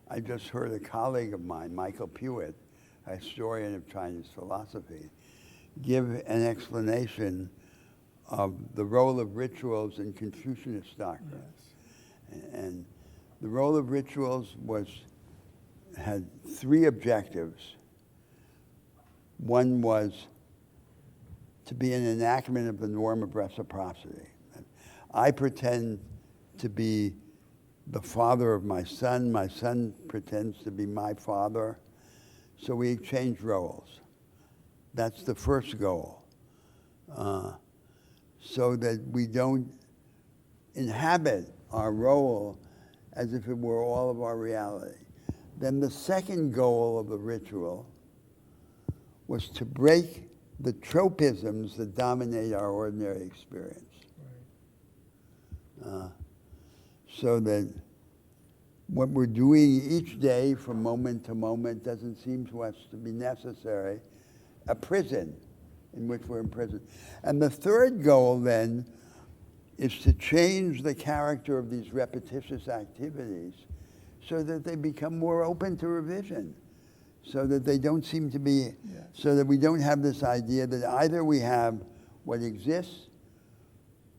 Speaker 1: I just heard a colleague of mine, Michael Pewitt, a historian of Chinese philosophy, give an explanation of the role of rituals in Confucianist doctrine.
Speaker 2: Yes.
Speaker 1: And the role of rituals had three objectives. One was to be an enactment of the norm of reciprocity. I pretend to be the father of my son pretends to be my father, so we exchange roles. That's the first goal, so that we don't inhabit our role as if it were all of our reality. Then the second goal of the ritual was to break the tropisms that dominate our ordinary experience. So that what we're doing each day from moment to moment doesn't seem to us to be necessary, a prison in which we're imprisoned. And the third goal then is to change the character of these repetitious activities so that they become more open to revision, so that they don't seem to be, so that we don't have this idea that either we have what exists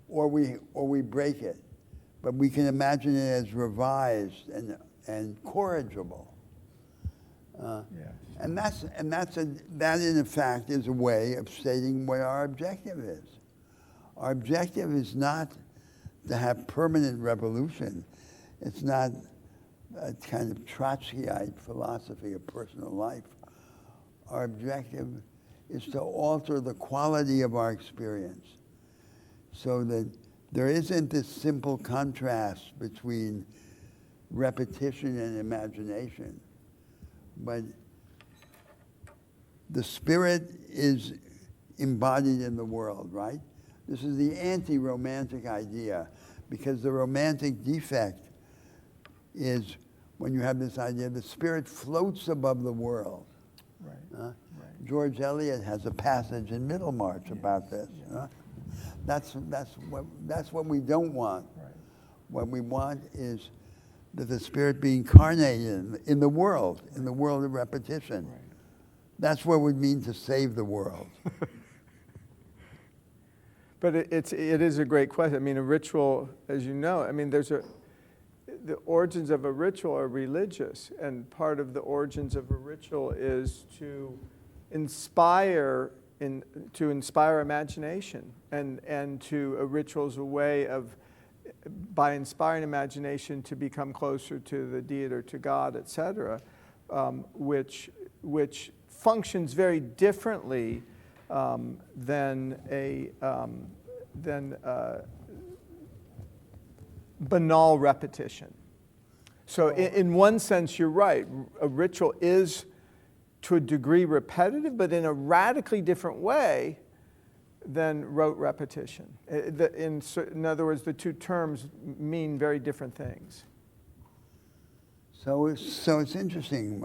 Speaker 1: or we break it. But we can imagine it as revised and corrigible. And that in fact is a way of stating what our objective is. Our objective is not to have permanent revolution. It's not a kind of Trotskyite philosophy of personal life. Our objective is to alter the quality of our experience so that there isn't this simple contrast between repetition and imagination, but the spirit is embodied in the world, right? This is the anti-romantic idea, because the romantic defect is when you have this idea the spirit floats above the world.
Speaker 2: Right.
Speaker 1: George Eliot has a passage in Middlemarch about this. That's what we don't want.
Speaker 2: Right.
Speaker 1: What we want is that the spirit be incarnated in the world of repetition.
Speaker 2: Right.
Speaker 1: That's what it would mean to save the world.
Speaker 2: But it is a great question. I mean, a ritual, as you know, I mean, the origins of a ritual are religious, and part of the origins of a ritual is to inspire imagination, and to a ritual is a way of, by inspiring imagination, to become closer to the deity or to God, etc., which functions very differently than banal repetition. So in one sense, you're right. A ritual is, to a degree, repetitive, but in a radically different way than rote repetition. In other words, the two terms mean very different things.
Speaker 1: So it's interesting.